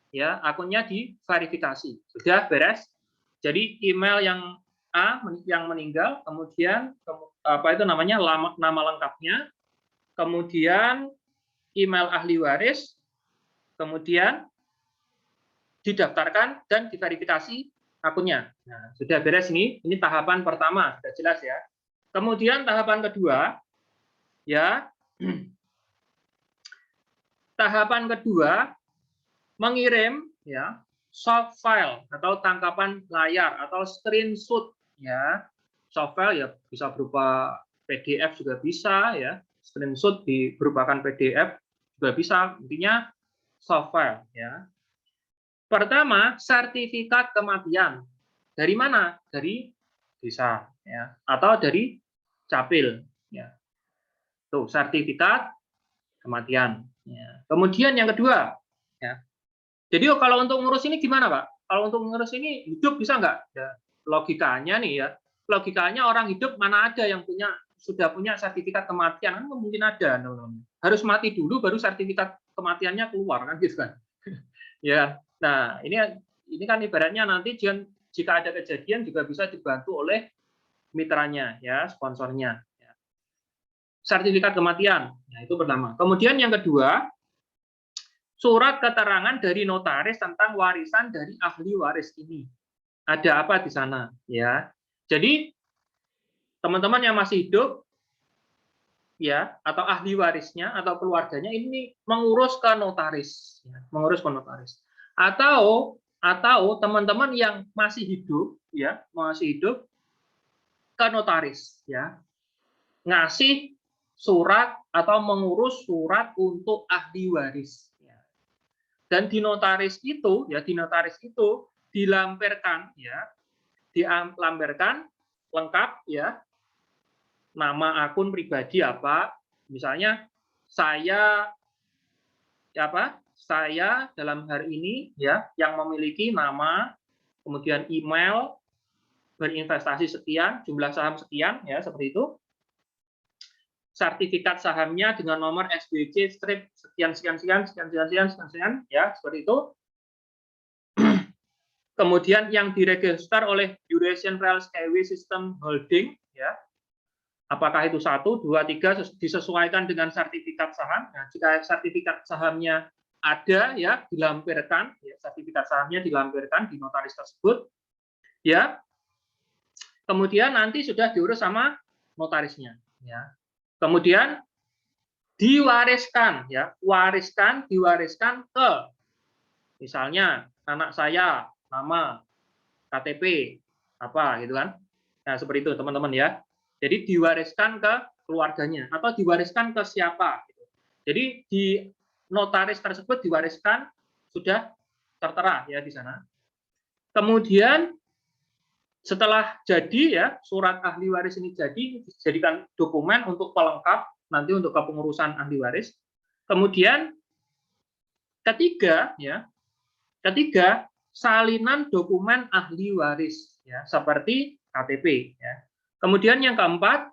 Ya, akunnya diverifikasi. Sudah beres. Jadi email yang A yang meninggal, kemudian apa itu namanya nama lengkapnya, kemudian email ahli waris, kemudian didaftarkan dan diverifikasi akunnya. Nah, sudah beres ini tahapan pertama, sudah jelas ya. Kemudian tahapan kedua, ya, tahapan kedua mengirim ya soft file atau tangkapan layar atau screenshot ya. Soft file ya bisa berupa PDF juga bisa ya. Screenshot berupakan PDF juga bisa. Intinya soft file ya. Pertama, sertifikat kematian. Dari mana? Dari desa ya atau dari capil ya. Tuh, sertifikat kematian ya. Kemudian yang kedua ya. Jadi kalau untuk ngurus ini gimana, Pak? Kalau untuk ngurus ini hidup bisa nggak? Ya, logikanya nih ya, logikanya orang hidup mana ada yang sudah punya sertifikat kematian? Kan mungkin ada, harus mati dulu baru sertifikat kematiannya keluar kan gitu kan? Ya, nah ini kan ibaratnya nanti jika ada kejadian juga bisa dibantu oleh mitranya ya, sponsornya. Ya. Sertifikat kematian, ya itu pertama. Kemudian yang kedua, surat keterangan dari notaris tentang warisan dari ahli waris ini. Ada apa di sana ya. Jadi teman-teman yang masih hidup ya atau ahli warisnya atau keluarganya ini mengurus ke notaris ya, mengurus ke notaris. Atau teman-teman yang masih hidup ya, masih hidup ke notaris ya. Ngasih surat atau mengurus surat untuk ahli waris. Dan di notaris itu dilampirkan lengkap ya, nama akun pribadi apa, Misalnya saya saya dalam hari ini ya yang memiliki nama, kemudian email, berinvestasi sekian, jumlah saham sekian ya seperti itu. Sertifikat sahamnya dengan nomor SBC strip sekian sekian sekian sekian sekian sekian sekian, sekian ya seperti itu. Kemudian yang diregister oleh Eurasian Skyway System Holding ya. Apakah itu 1, 2, 3 disesuaikan dengan sertifikat saham. Nah, jika sertifikat sahamnya ada ya dilampirkan ya, sertifikat sahamnya dilampirkan di notaris tersebut ya. Kemudian nanti sudah diurus sama notarisnya ya. Kemudian diwariskan ya, diwariskan ke misalnya anak saya nama KTP apa gitu kan. Nah, seperti itu teman-teman ya. Jadi diwariskan ke keluarganya atau diwariskan ke siapa gitu. Jadi di notaris tersebut diwariskan sudah tertera ya di sana. Kemudian setelah jadi ya surat ahli waris ini jadi dijadikan dokumen untuk pelengkap nanti untuk kepengurusan ahli waris. Kemudian ketiga salinan dokumen ahli waris ya seperti KTP ya. Kemudian yang keempat,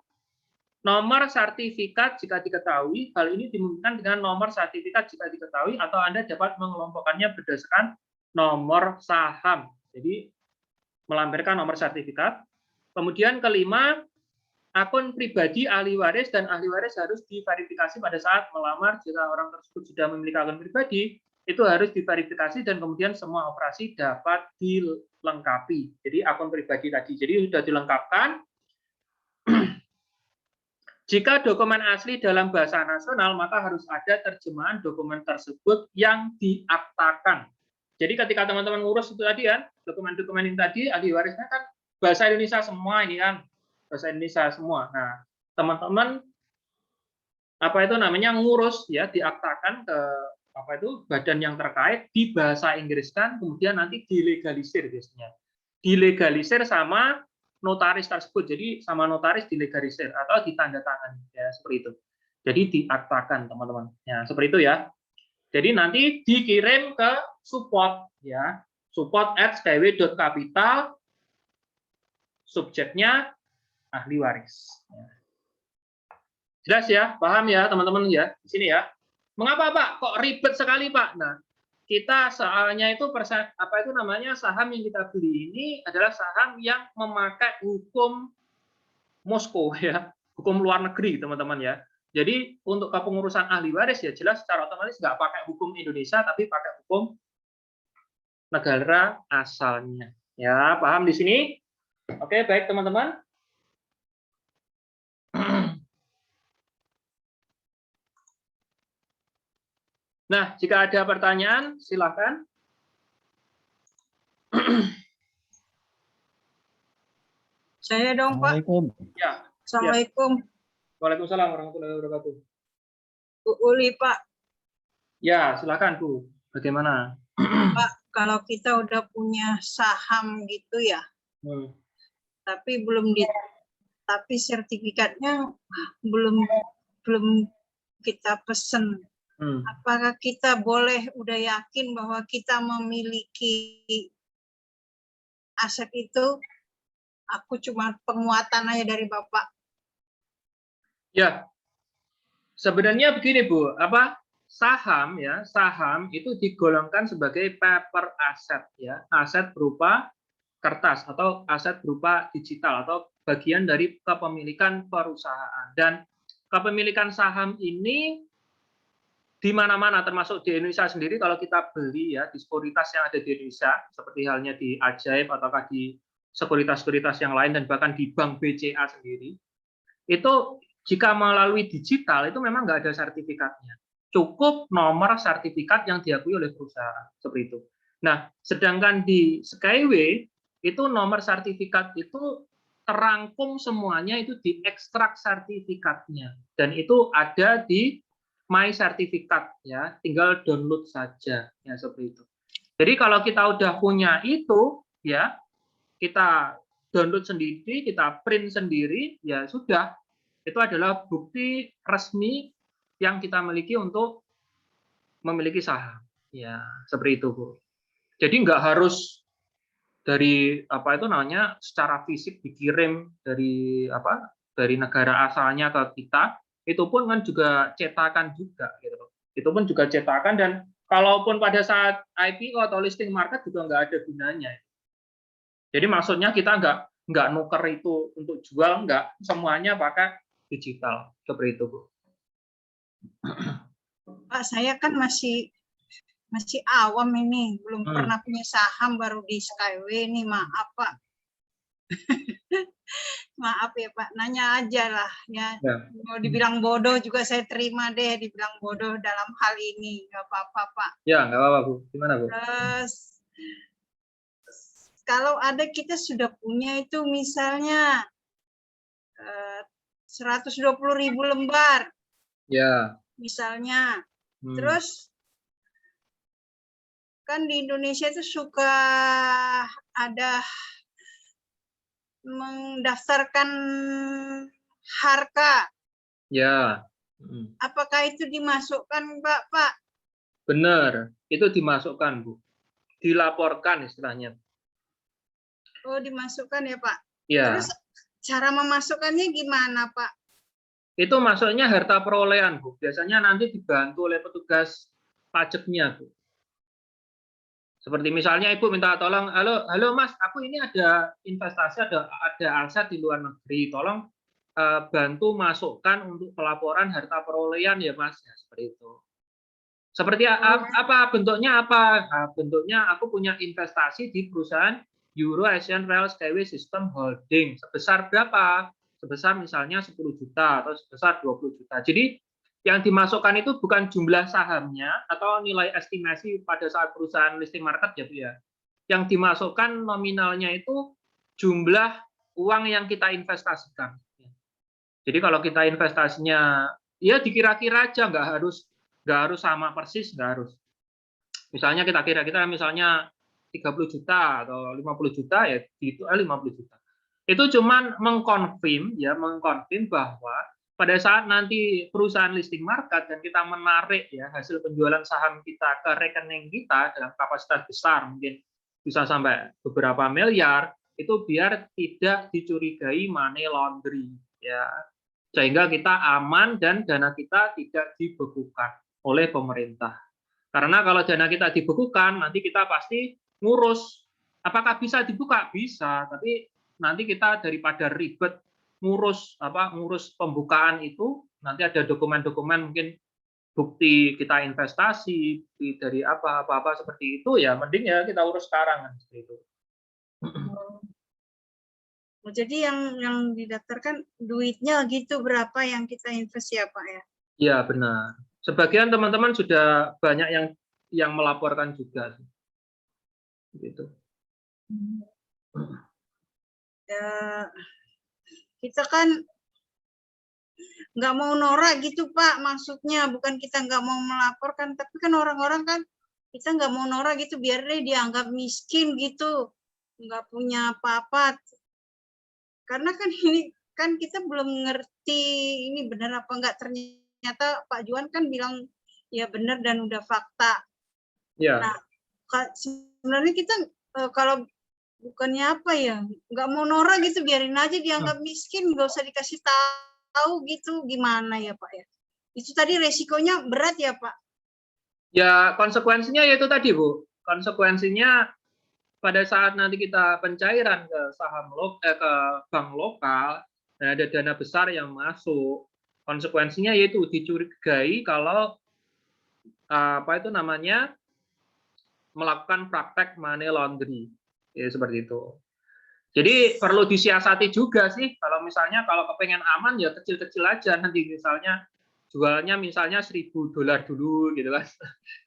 nomor sertifikat jika diketahui. Hal ini dimungkinkan dengan nomor sertifikat jika diketahui atau Anda dapat mengelompokkannya berdasarkan nomor saham. Jadi melampirkan nomor sertifikat. Kemudian kelima, akun pribadi ahli waris dan ahli waris harus diverifikasi pada saat melamar. Jika orang tersebut sudah memiliki akun pribadi, itu harus diverifikasi dan kemudian semua operasi dapat dilengkapi. Jadi akun pribadi tadi, jadi sudah dilengkapkan. Jika dokumen asli dalam bahasa nasional, maka harus ada terjemahan dokumen tersebut yang diaktakan. Jadi ketika teman-teman ngurus itu tadi kan, dokumen-dokumen ini tadi, ahli warisnya kan bahasa Indonesia semua ini kan, bahasa Indonesia semua. Nah, teman-teman ngurus ya, diaktakan ke badan yang terkait di bahasa Inggris kan, kemudian nanti dilegalisir biasanya. Dilegalisir sama notaris tersebut, jadi sama notaris dilegalisir atau ditandatangani ya seperti itu. Jadi diaktakan teman-teman. Ya seperti itu ya. Jadi nanti dikirim ke support ya, support@skyway.capital, subjeknya ahli waris. Ya. Jelas ya, paham ya teman-teman ya di sini ya. Mengapa Pak kok ribet sekali Pak? Nah, kita soalnya itu saham yang kita beli ini adalah saham yang memakai hukum Moskow ya, hukum luar negeri teman-teman ya. Jadi untuk kepengurusan ahli waris ya jelas secara otomatis nggak pakai hukum Indonesia tapi pakai hukum negara asalnya. Ya paham di sini? Oke baik teman-teman. Nah, jika ada pertanyaan, silakan. Saya dong, Pak. Ya. Assalamualaikum. Waalaikumsalam warahmatullahi wabarakatuh. Bu Uli, Pak. Ya, silakan Bu. Bagaimana? Pak, kalau kita udah punya saham gitu ya, tapi tapi sertifikatnya belum kita pesen. Apakah kita boleh udah yakin bahwa kita memiliki aset itu? Aku cuma penguatan aja dari Bapak. Ya, sebenarnya begini Bu, saham ya, saham itu digolongkan sebagai paper asset ya, aset berupa kertas atau aset berupa digital atau bagian dari kepemilikan perusahaan. Dan kepemilikan saham ini di mana-mana termasuk di Indonesia sendiri kalau kita beli ya di sekuritas yang ada di Indonesia seperti halnya di Ajaib ataukah di sekuritas-sekuritas yang lain dan bahkan di Bank BCA sendiri itu jika melalui digital itu memang nggak ada sertifikatnya, cukup nomor sertifikat yang diakui oleh perusahaan seperti itu. Nah sedangkan di Skyway itu nomor sertifikat itu terangkum semuanya itu diekstrak sertifikatnya dan itu ada di My Sertifikat ya, tinggal download saja ya seperti itu. Jadi kalau kita udah punya itu ya, kita download sendiri, kita print sendiri ya sudah itu adalah bukti resmi yang kita miliki untuk memiliki saham. Ya, seperti itu, Bu. Jadi nggak harus dari apa itu namanya secara fisik dikirim dari negara asalnya ke kita, itu pun kan juga cetakan juga gitu loh. Itu pun juga cetakan, dan kalaupun pada saat IPO atau listing market juga nggak ada gunanya. Jadi maksudnya kita nggak nuker itu untuk jual, nggak, semuanya pakai digital seperti itu, Bu. Pak, saya kan masih awam ini, belum pernah punya saham, baru di Skyway ini, maaf Pak. Maaf ya Pak, nanya aja lah ya. Mau dibilang bodoh juga saya terima deh, dibilang bodoh dalam hal ini, nggak apa-apa Pak. Ya, nggak apa-apa Bu. Gimana Bu? Terus kalau ada kita sudah punya itu misalnya 120.000 lembar, ya, misalnya. Terus kan di Indonesia itu suka ada mendaftarkan harga. Ya. Apakah itu dimasukkan, Pak? Benar, itu dimasukkan, Bu. Dilaporkan istilahnya. Oh, dimasukkan ya, Pak. Ya. Terus cara memasukkannya gimana, Pak? Itu masuknya harta perolehan, Bu. Biasanya nanti dibantu oleh petugas pajaknya, Bu. Seperti misalnya Ibu minta tolong, halo Mas, aku ini ada investasi, ada aset di luar negeri, tolong bantu masukkan untuk pelaporan harta perolehan ya Mas, ya, seperti itu. Seperti apa bentuknya apa? Nah, bentuknya aku punya investasi di perusahaan Euro Asian Rail Skyway System Holding. Sebesar berapa? Sebesar misalnya 10 juta atau sebesar 20 juta. Jadi yang dimasukkan itu bukan jumlah sahamnya atau nilai estimasi pada saat perusahaan listing market ya Bu ya. Yang dimasukkan nominalnya itu jumlah uang yang kita investasikan. Jadi kalau kita investasinya ya dikira-kira aja, nggak harus sama persis, nggak harus. Misalnya kita kira-kira misalnya 30 juta atau 50 juta ya itu 50 juta. Itu cuman mengkonfirm bahwa pada saat nanti perusahaan listing market dan kita menarik ya hasil penjualan saham kita ke rekening kita dalam kapasitas besar, mungkin bisa sampai beberapa miliar, itu biar tidak dicurigai money laundering ya. Sehingga kita aman dan dana kita tidak dibekukan oleh pemerintah. Karena kalau dana kita dibekukan, nanti kita pasti ngurus. Apakah bisa dibuka? Bisa, tapi nanti kita daripada ribet ngurus pembukaan itu, nanti ada dokumen-dokumen mungkin bukti kita investasi dari apa seperti itu, ya mending ya kita urus sekarang seperti itu. Jadi yang didaftarkan duitnya gitu berapa yang kita invest ya Pak ya? Iya benar. Sebagian teman-teman sudah banyak yang melaporkan juga, gitu. Ya, kita kan nggak mau norak gitu Pak, maksudnya bukan kita nggak mau melaporkan, tapi kan orang-orang kan kita nggak mau norak gitu, biar deh dianggap miskin gitu, nggak punya apa-apa. Karena kan ini kan kita belum ngerti ini benar apa enggak, ternyata Pak Juan kan bilang ya benar dan udah fakta. Ya. Nah, sebenarnya kita kalau bukannya apa ya, nggak mau norak gitu, biarin aja dianggap miskin, nggak usah dikasih tahu gitu, gimana ya Pak ya? Itu tadi resikonya berat ya Pak? Ya konsekuensinya yaitu tadi Bu, konsekuensinya pada saat nanti kita pencairan ke ke bank lokal dan ada dana besar yang masuk, konsekuensinya yaitu dicurigai kalau melakukan praktek money laundering, ya seperti itu. Jadi perlu disiasati juga sih, kalau kepengen aman ya kecil-kecil aja, nanti misalnya jualnya misalnya $1.000 dulu gitu kan,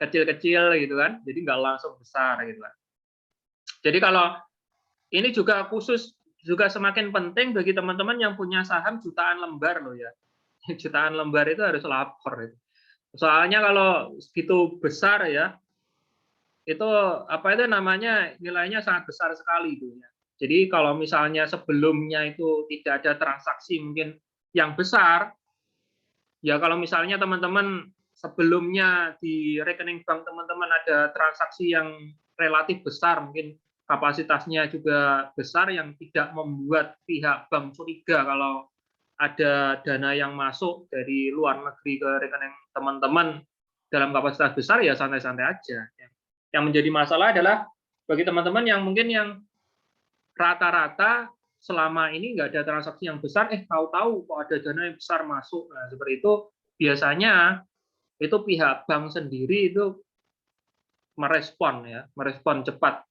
kecil-kecil gitu kan, jadi nggak langsung besar gitu kan. Jadi kalau ini juga semakin penting bagi teman-teman yang punya saham jutaan lembar loh ya, jutaan lembar itu harus lapor. Soalnya kalau segitu besar ya, itu nilainya sangat besar sekali itu ya. Jadi kalau misalnya sebelumnya itu tidak ada transaksi mungkin yang besar, ya kalau misalnya teman-teman sebelumnya di rekening bank teman-teman ada transaksi yang relatif besar, mungkin kapasitasnya juga besar yang tidak membuat pihak bank curiga kalau ada dana yang masuk dari luar negeri ke rekening teman-teman dalam kapasitas besar, ya santai-santai aja. Yang menjadi masalah adalah bagi teman-teman yang mungkin yang rata-rata selama ini nggak ada transaksi yang besar, tahu-tahu kok ada dana yang besar masuk. Nah, seperti itu biasanya itu pihak bank sendiri itu merespon cepat,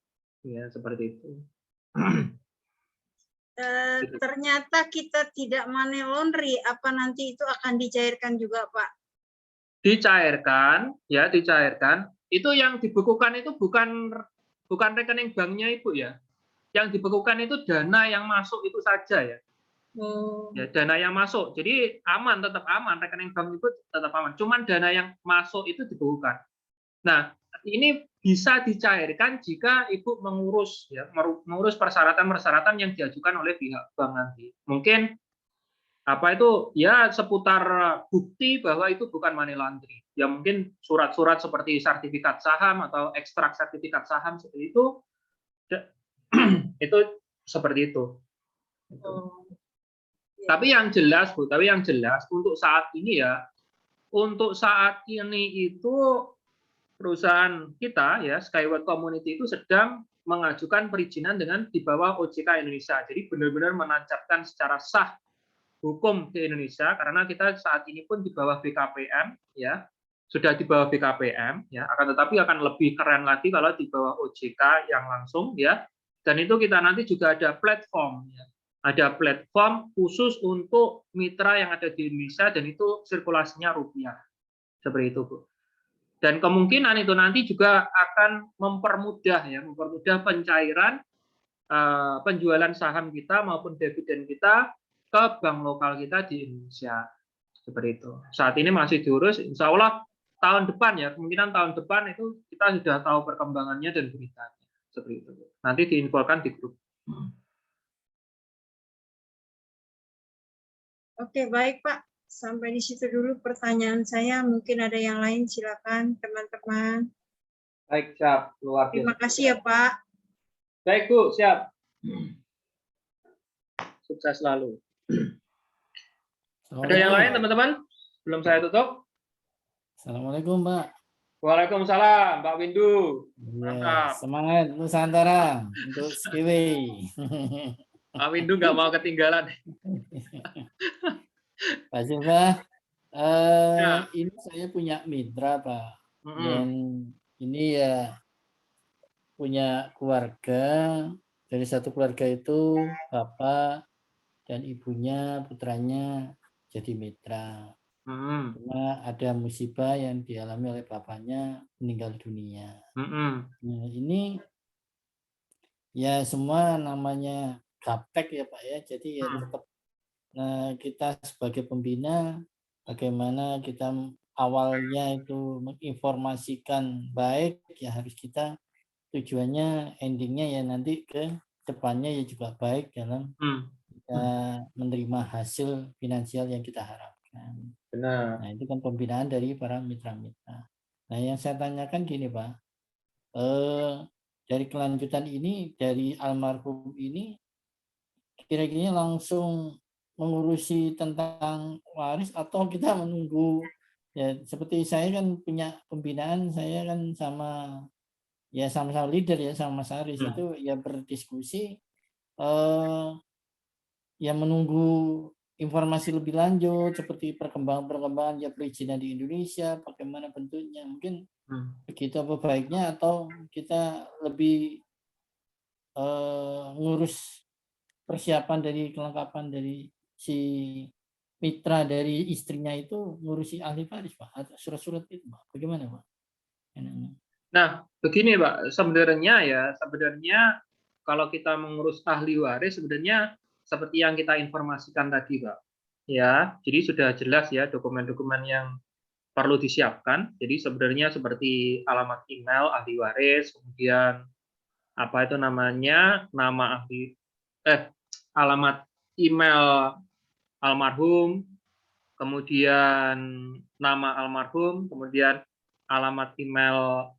ya seperti itu. Ternyata kita tidak money laundry, apa nanti itu akan dicairkan juga, Pak? Dicairkan, ya dicairkan. Itu yang dibekukan itu bukan rekening banknya Ibu ya. Yang dibekukan itu dana yang masuk itu saja ya. Ya, dana yang masuk. Jadi aman, tetap aman. Rekening bank itu tetap aman. Cuman dana yang masuk itu dibekukan. Nah, ini bisa dicairkan jika Ibu mengurus persyaratan-persyaratan yang diajukan oleh pihak bank nanti. Mungkin apa itu ya seputar bukti bahwa itu bukan money laundering. Ya mungkin surat-surat seperti sertifikat saham atau ekstrak sertifikat saham seperti itu itu seperti itu. Tapi yang jelas Bu, untuk saat ini itu perusahaan kita ya Skyward Community itu sedang mengajukan perizinan dengan di bawah OJK Indonesia. Jadi benar-benar menancapkan secara sah hukum di Indonesia karena kita saat ini pun di bawah BKPM ya. Sudah di bawah BKPM ya, akan tetapi akan lebih keren lagi kalau di bawah OJK yang langsung ya. Dan itu kita nanti juga ada platform ya. Ada platform khusus untuk mitra yang ada di Indonesia dan itu sirkulasinya rupiah. Seperti itu, Bu. Dan kemungkinan itu nanti juga akan mempermudah pencairan penjualan saham kita maupun dividen kita ke bank lokal kita di Indonesia. Seperti itu. Saat ini masih diurus, insya Allah tahun depan ya, kemungkinan tahun depan itu kita sudah tahu perkembangannya dan beritanya. Seperti itu. Nanti diinfokan di grup. Oke, baik Pak. Sampai di situ dulu pertanyaan saya. Mungkin ada yang lain, silakan teman-teman. Baik, siap. Luar biasa. Terima kasih ya Pak. Baik Bu, siap. Sukses selalu. Ada yang lain teman-teman? Belum saya tutup? Assalamualaikum Pak. Waalaikumsalam Pak Windu. Ya, semangat Nusantara untuk Skiwi. Pak Windu nggak mau ketinggalan. Pak Silva, ini saya punya mitra Pak, dan ini ya punya keluarga, dari satu keluarga itu bapak dan ibunya, putranya jadi mitra. Cuma ada musibah yang dialami oleh bapaknya, meninggal dunia. Nah ini ya semua namanya gaptek ya Pak ya, jadi ya tetap kita sebagai pembina bagaimana kita awalnya itu menginformasikan baik, ya harus kita tujuannya endingnya ya nanti ke depannya ya juga baik dalam kita menerima hasil finansial yang kita harapkan. Benar. Nah itu kan pembinaan dari para mitra-mitra. Nah yang saya tanyakan gini Pak, dari kelanjutan ini dari almarhum ini kira-kira langsung mengurusi tentang waris atau kita menunggu ya, seperti saya kan punya pembinaan, saya kan sama leader ya sama Mas Aris itu ya berdiskusi ya menunggu informasi lebih lanjut seperti perkembangan ya perizinan di Indonesia bagaimana bentuknya, mungkin begitu apa baiknya, atau kita lebih ngurus persiapan dari kelengkapan dari si mitra dari istrinya itu ngurusi ahli waris Pak, atau surat-surat itu Pak, bagaimana Pak? Nah begini Pak, sebenarnya kalau kita mengurus ahli waris sebenarnya seperti yang kita informasikan tadi Pak, ya jadi sudah jelas ya dokumen-dokumen yang perlu disiapkan. Jadi sebenarnya seperti alamat email ahli waris, kemudian apa itu namanya nama ahli alamat email almarhum, kemudian nama almarhum, kemudian alamat email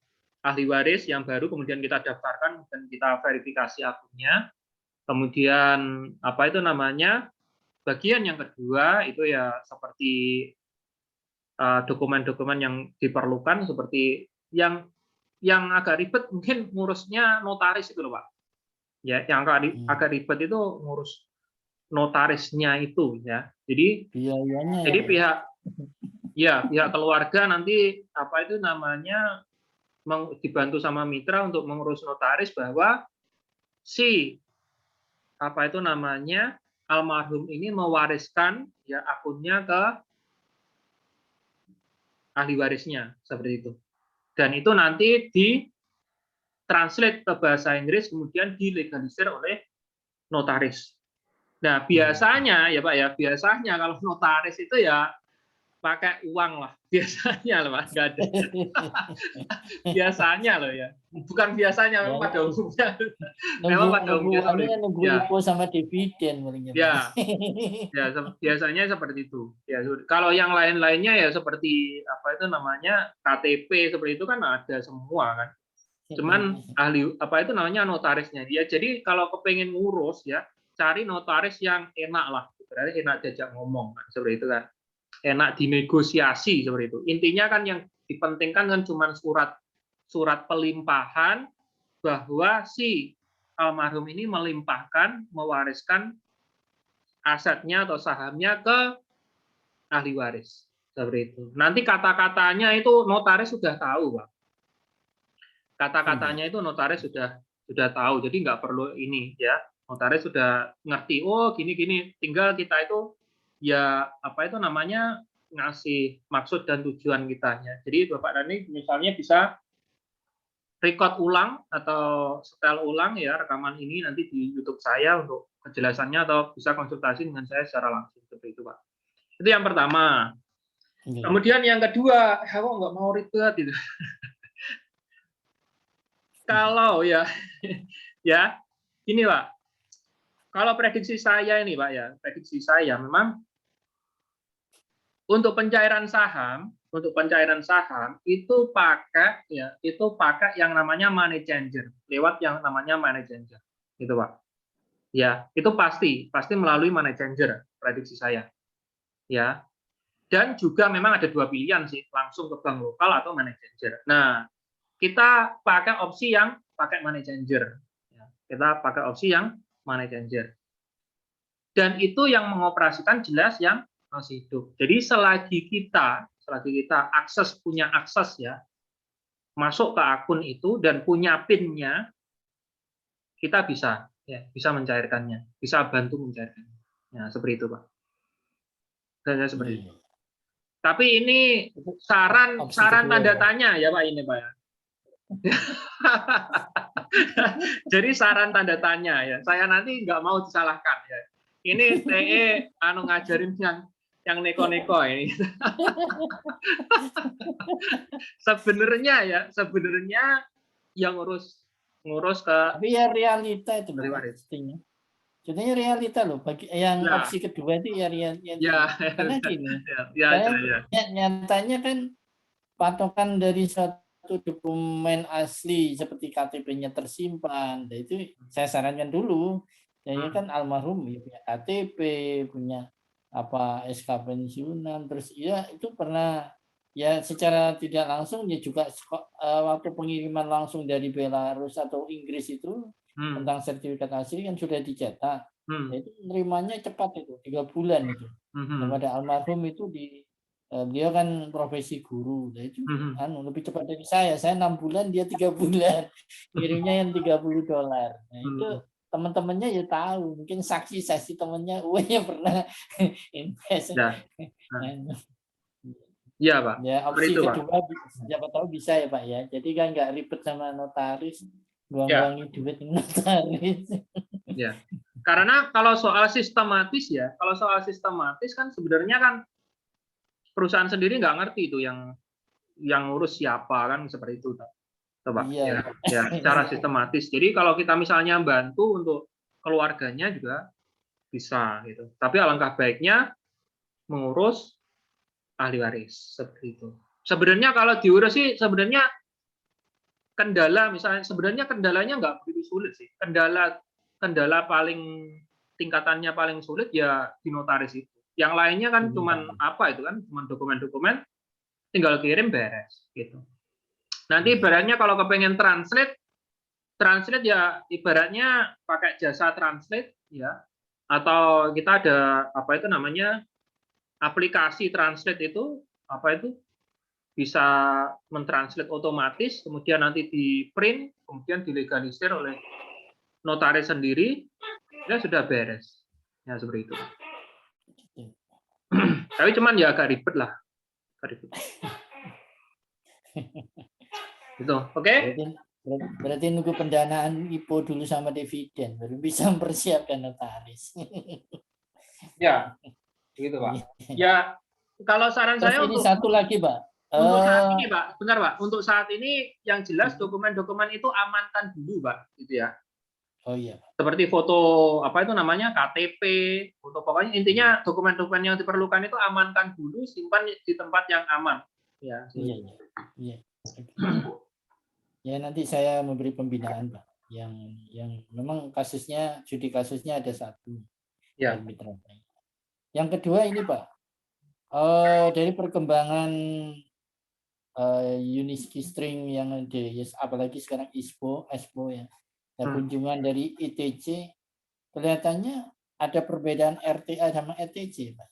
ahli waris yang baru, kemudian kita daftarkan dan kita verifikasi akunnya. Kemudian apa itu namanya? Bagian yang kedua itu ya seperti dokumen-dokumen yang diperlukan, seperti yang agak ribet mungkin ngurusnya notaris itu loh Pak. Ya, yang agak ribet itu ngurus notarisnya itu ya. Jadi biayanya pihak keluarga nanti apa itu namanya dibantu sama mitra untuk mengurus notaris bahwa si apa itu namanya almarhum ini mewariskan ya akunnya ke ahli warisnya seperti itu. Dan itu nanti ditranslate ke bahasa Inggris kemudian dilegalisir oleh notaris. Nah, biasanya ya Pak ya, biasanya kalau notaris itu ya pakai uang lah, biasanya loh Pak, nggak ada. Biasanya loh ya, bukan biasanya, memang pada umumnya. Memang pada umumnya nunggu info sama dividen. Ya, biasanya seperti itu. Ya, kalau yang lain-lainnya ya seperti apa itu namanya KTP seperti itu kan ada semua kan. Cuman ahli apa itu namanya notarisnya dia. Jadi kalau kepengen ngurus ya cari notaris yang enak lah, berarti enak diajak ngomong kan, seperti itu kan. Enak dinegosiasi seperti itu. Intinya kan yang dipentingkan kan cuma surat pelimpahan bahwa si almarhum ini melimpahkan, mewariskan asetnya atau sahamnya ke ahli waris. Seperti itu. Nanti kata-katanya itu notaris sudah tahu, Pak. Kata-katanya itu notaris sudah tahu. Jadi nggak perlu ini ya. Notaris sudah ngerti, oh gini-gini. Tinggal kita itu ya apa itu namanya ngasih maksud dan tujuan kita ya. Jadi Bapak Dani misalnya bisa record ulang atau setel ulang ya rekaman ini nanti di YouTube saya untuk kejelasannya atau bisa konsultasi dengan saya secara langsung seperti itu Pak. Itu yang pertama. Kemudian yang kedua, aku nggak mau ribet gitu. Kalau ya ini Pak. Kalau prediksi saya ini Pak ya, prediksi saya memang untuk pencairan saham itu pakai yang namanya money changer, lewat yang namanya money changer. Gitu Pak. Ya, itu pasti melalui money changer prediksi saya. Ya. Dan juga memang ada dua pilihan sih, langsung ke bank lokal atau money changer. Nah, kita pakai opsi yang pakai money changer. Kita pakai opsi yang money changer. Dan itu yang mengoperasikan jelas yang masih hidup. Jadi selagi kita punya akses ya, masuk ke akun itu dan punya PIN-nya, kita bisa mencairkannya, bisa bantu mencairkannya. Ya, seperti itu, Pak. Dan seperti itu. Tapi ini saran tanda tanya ya Pak ini Pak ya. Jadi saran tanda tanya ya. Saya nanti nggak mau disalahkan ya. Ini TE ngajarin yang neko-neko ini. Sebenarnya yang ngurus ke. Tapi ya realita itu pastinya. Sebenarnya realita loh. Bagi yang opsi kedua itu ya realita. Karena gini. Nyatanya kan patokan dari suatu dokumen asli seperti KTP-nya tersimpan. Nah, itu saya sarankan dulu. Jadi kan almarhum ya punya KTP, punya SK pensiunan, terus ya itu pernah ya secara tidak langsung ya juga waktu pengiriman langsung dari Belarus atau Inggris itu tentang sertifikat asli kan sudah dicetak. Nah, itu menerimanya cepat itu 3 bulan itu. Kepada almarhum itu dia kan profesi guru, nah itu lebih cepat dari saya 6 bulan, dia 3 bulan, kirimnya yang $30. Nah itu teman-temannya ya tahu, mungkin saksi temannya, uangnya pernah invest. Iya Pak. Ya opsi kedua siapa tahu bisa ya Pak ya. Jadi kan nggak ribet sama notaris, buang-buangin duit notaris. Ya. Karena kalau soal sistematis kan sebenarnya kan perusahaan sendiri nggak ngerti itu yang ngurus siapa kan seperti itu. Coba ya, secara sistematis. Jadi kalau kita misalnya bantu untuk keluarganya juga bisa gitu. Tapi alangkah baiknya mengurus ahli waris seperti itu. Sebenarnya kalau diurus sih sebenarnya kendala, misalnya sebenarnya kendalanya nggak begitu sulit sih. Kendala paling tingkatannya paling sulit ya di notaris itu. Yang lainnya kan cuman apa itu kan, cuman dokumen-dokumen, tinggal kirim beres gitu. Nanti ibaratnya kalau kepengen translate ya ibaratnya pakai jasa translate ya, atau kita ada apa itu namanya aplikasi translate itu apa itu bisa mentranslate otomatis, kemudian nanti di print, kemudian dilegalisir oleh notaris sendiri, ya sudah beres. Ya seperti itu. Tapi cuman ya agak ribet lah. Agak ribet. Gitu, oke? Berarti nunggu pendanaan IPO dulu sama dividen, baru bisa mempersiapkan notaris. Ya, gitu Pak. Ya, kalau saran Terus saya ini untuk satu lagi Pak. Untuk saat ini Pak, benar Pak. Untuk saat ini yang jelas dokumen-dokumen itu amankan dulu Pak, gitu ya. Oh iya. Seperti foto apa itu namanya KTP, foto pokoknya intinya dokumen-dokumen yang diperlukan itu amankan dulu, simpan di tempat yang aman. Ya. Iya. Ya nanti saya memberi pembinaan Pak. Yang memang kasusnya judi kasusnya ada satu. Ya. Yang kedua ini Pak, dari perkembangan Uniski String yang ada, apalagi sekarang Expo ya. Kunjungan dari ITC kelihatannya ada perbedaan RTA sama ETC Pak.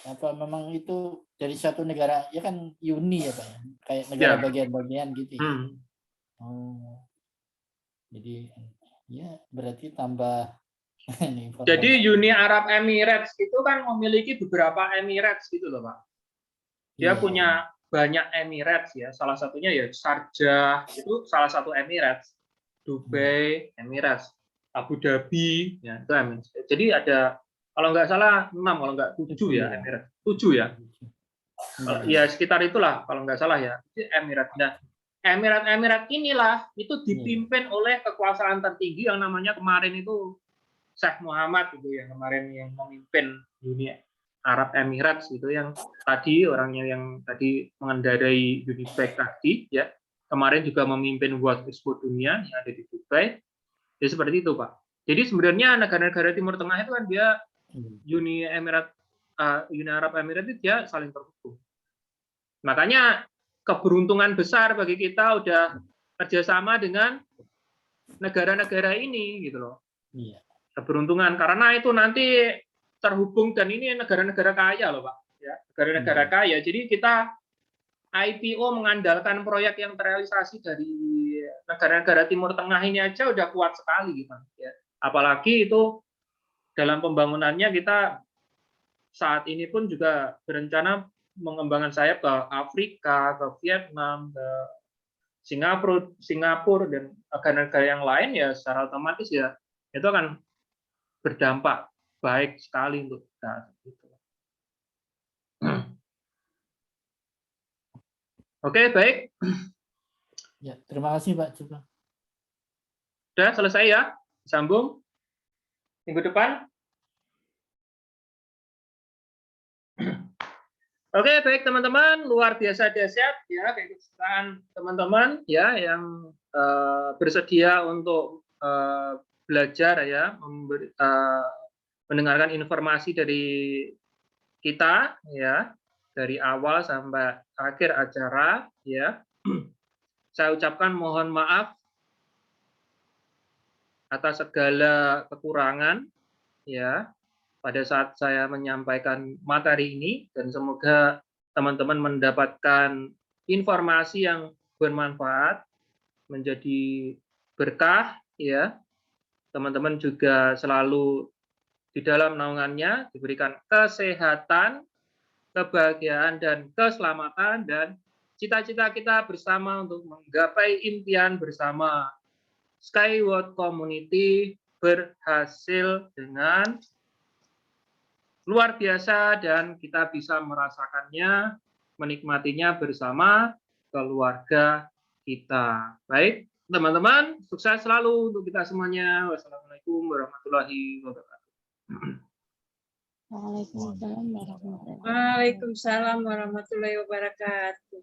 Apa memang itu dari satu negara ya kan uni ya Pak ya, kayak negara bagian-bagian gitu ya. Oh. Jadi ya berarti tambah Jadi Uni Arab Emirates itu kan memiliki beberapa Emirates gitu loh Pak. Dia punya banyak Emirates ya. Salah satunya ya Sharjah, itu salah satu Emirates. Dubai, Emirates. Abu Dhabi, ya itu Emirates. Jadi ada kalau nggak salah 6, kalau nggak 7 ya Emirates. 7 ya. Ya sekitar itulah kalau nggak salah ya. Emirates. Nah, Emirat inilah itu dipimpin oleh kekuasaan tertinggi yang namanya kemarin itu Syekh Muhammad itu yang kemarin yang memimpin Uni Arab Emirates itu yang tadi orangnya yang tadi mengendarai Unibank tadi ya. Kemarin juga memimpin World Expo Dunia yang ada di Dubai. Jadi seperti itu, Pak. Jadi sebenarnya negara-negara Timur Tengah itu kan dia Uni Arab Emirates itu dia saling terhubung. Makanya keberuntungan besar bagi kita udah kerjasama dengan negara-negara ini gitu loh. Iya. Keberuntungan karena itu nanti terhubung dan ini negara-negara kaya loh Pak. Ya, negara-negara kaya. Jadi kita IPO mengandalkan proyek yang terrealisasi dari negara-negara Timur Tengah ini aja udah kuat sekali gitu ya. Apalagi itu dalam pembangunannya kita saat ini pun juga berencana mengembangkan sayap ke Afrika, ke Vietnam, ke Singapura dan negara-negara yang lain ya secara otomatis ya itu akan berdampak baik sekali untuk kita. Oke, baik. Ya, terima kasih Pak. Coba. Sudah selesai ya? Sambung minggu depan. Oke, baik teman-teman, luar biasa dahsyat ya keikutsertaan teman-teman ya yang bersedia untuk belajar ya, mendengarkan informasi dari kita ya dari awal sampai akhir acara ya. Saya ucapkan mohon maaf atas segala kekurangan ya pada saat saya menyampaikan materi ini dan semoga teman-teman mendapatkan informasi yang bermanfaat, menjadi berkah ya. Teman-teman juga selalu di dalam naungannya diberikan kesehatan, kebahagiaan dan keselamatan dan cita-cita kita bersama untuk menggapai impian bersama Skyward Community berhasil dengan luar biasa dan kita bisa merasakannya, menikmatinya bersama keluarga kita. Baik, teman-teman, sukses selalu untuk kita semuanya. Wassalamualaikum warahmatullahi wabarakatuh. Waalaikumsalam warahmatullahi wabarakatuh. Waalaikumsalam warahmatullahi wabarakatuh.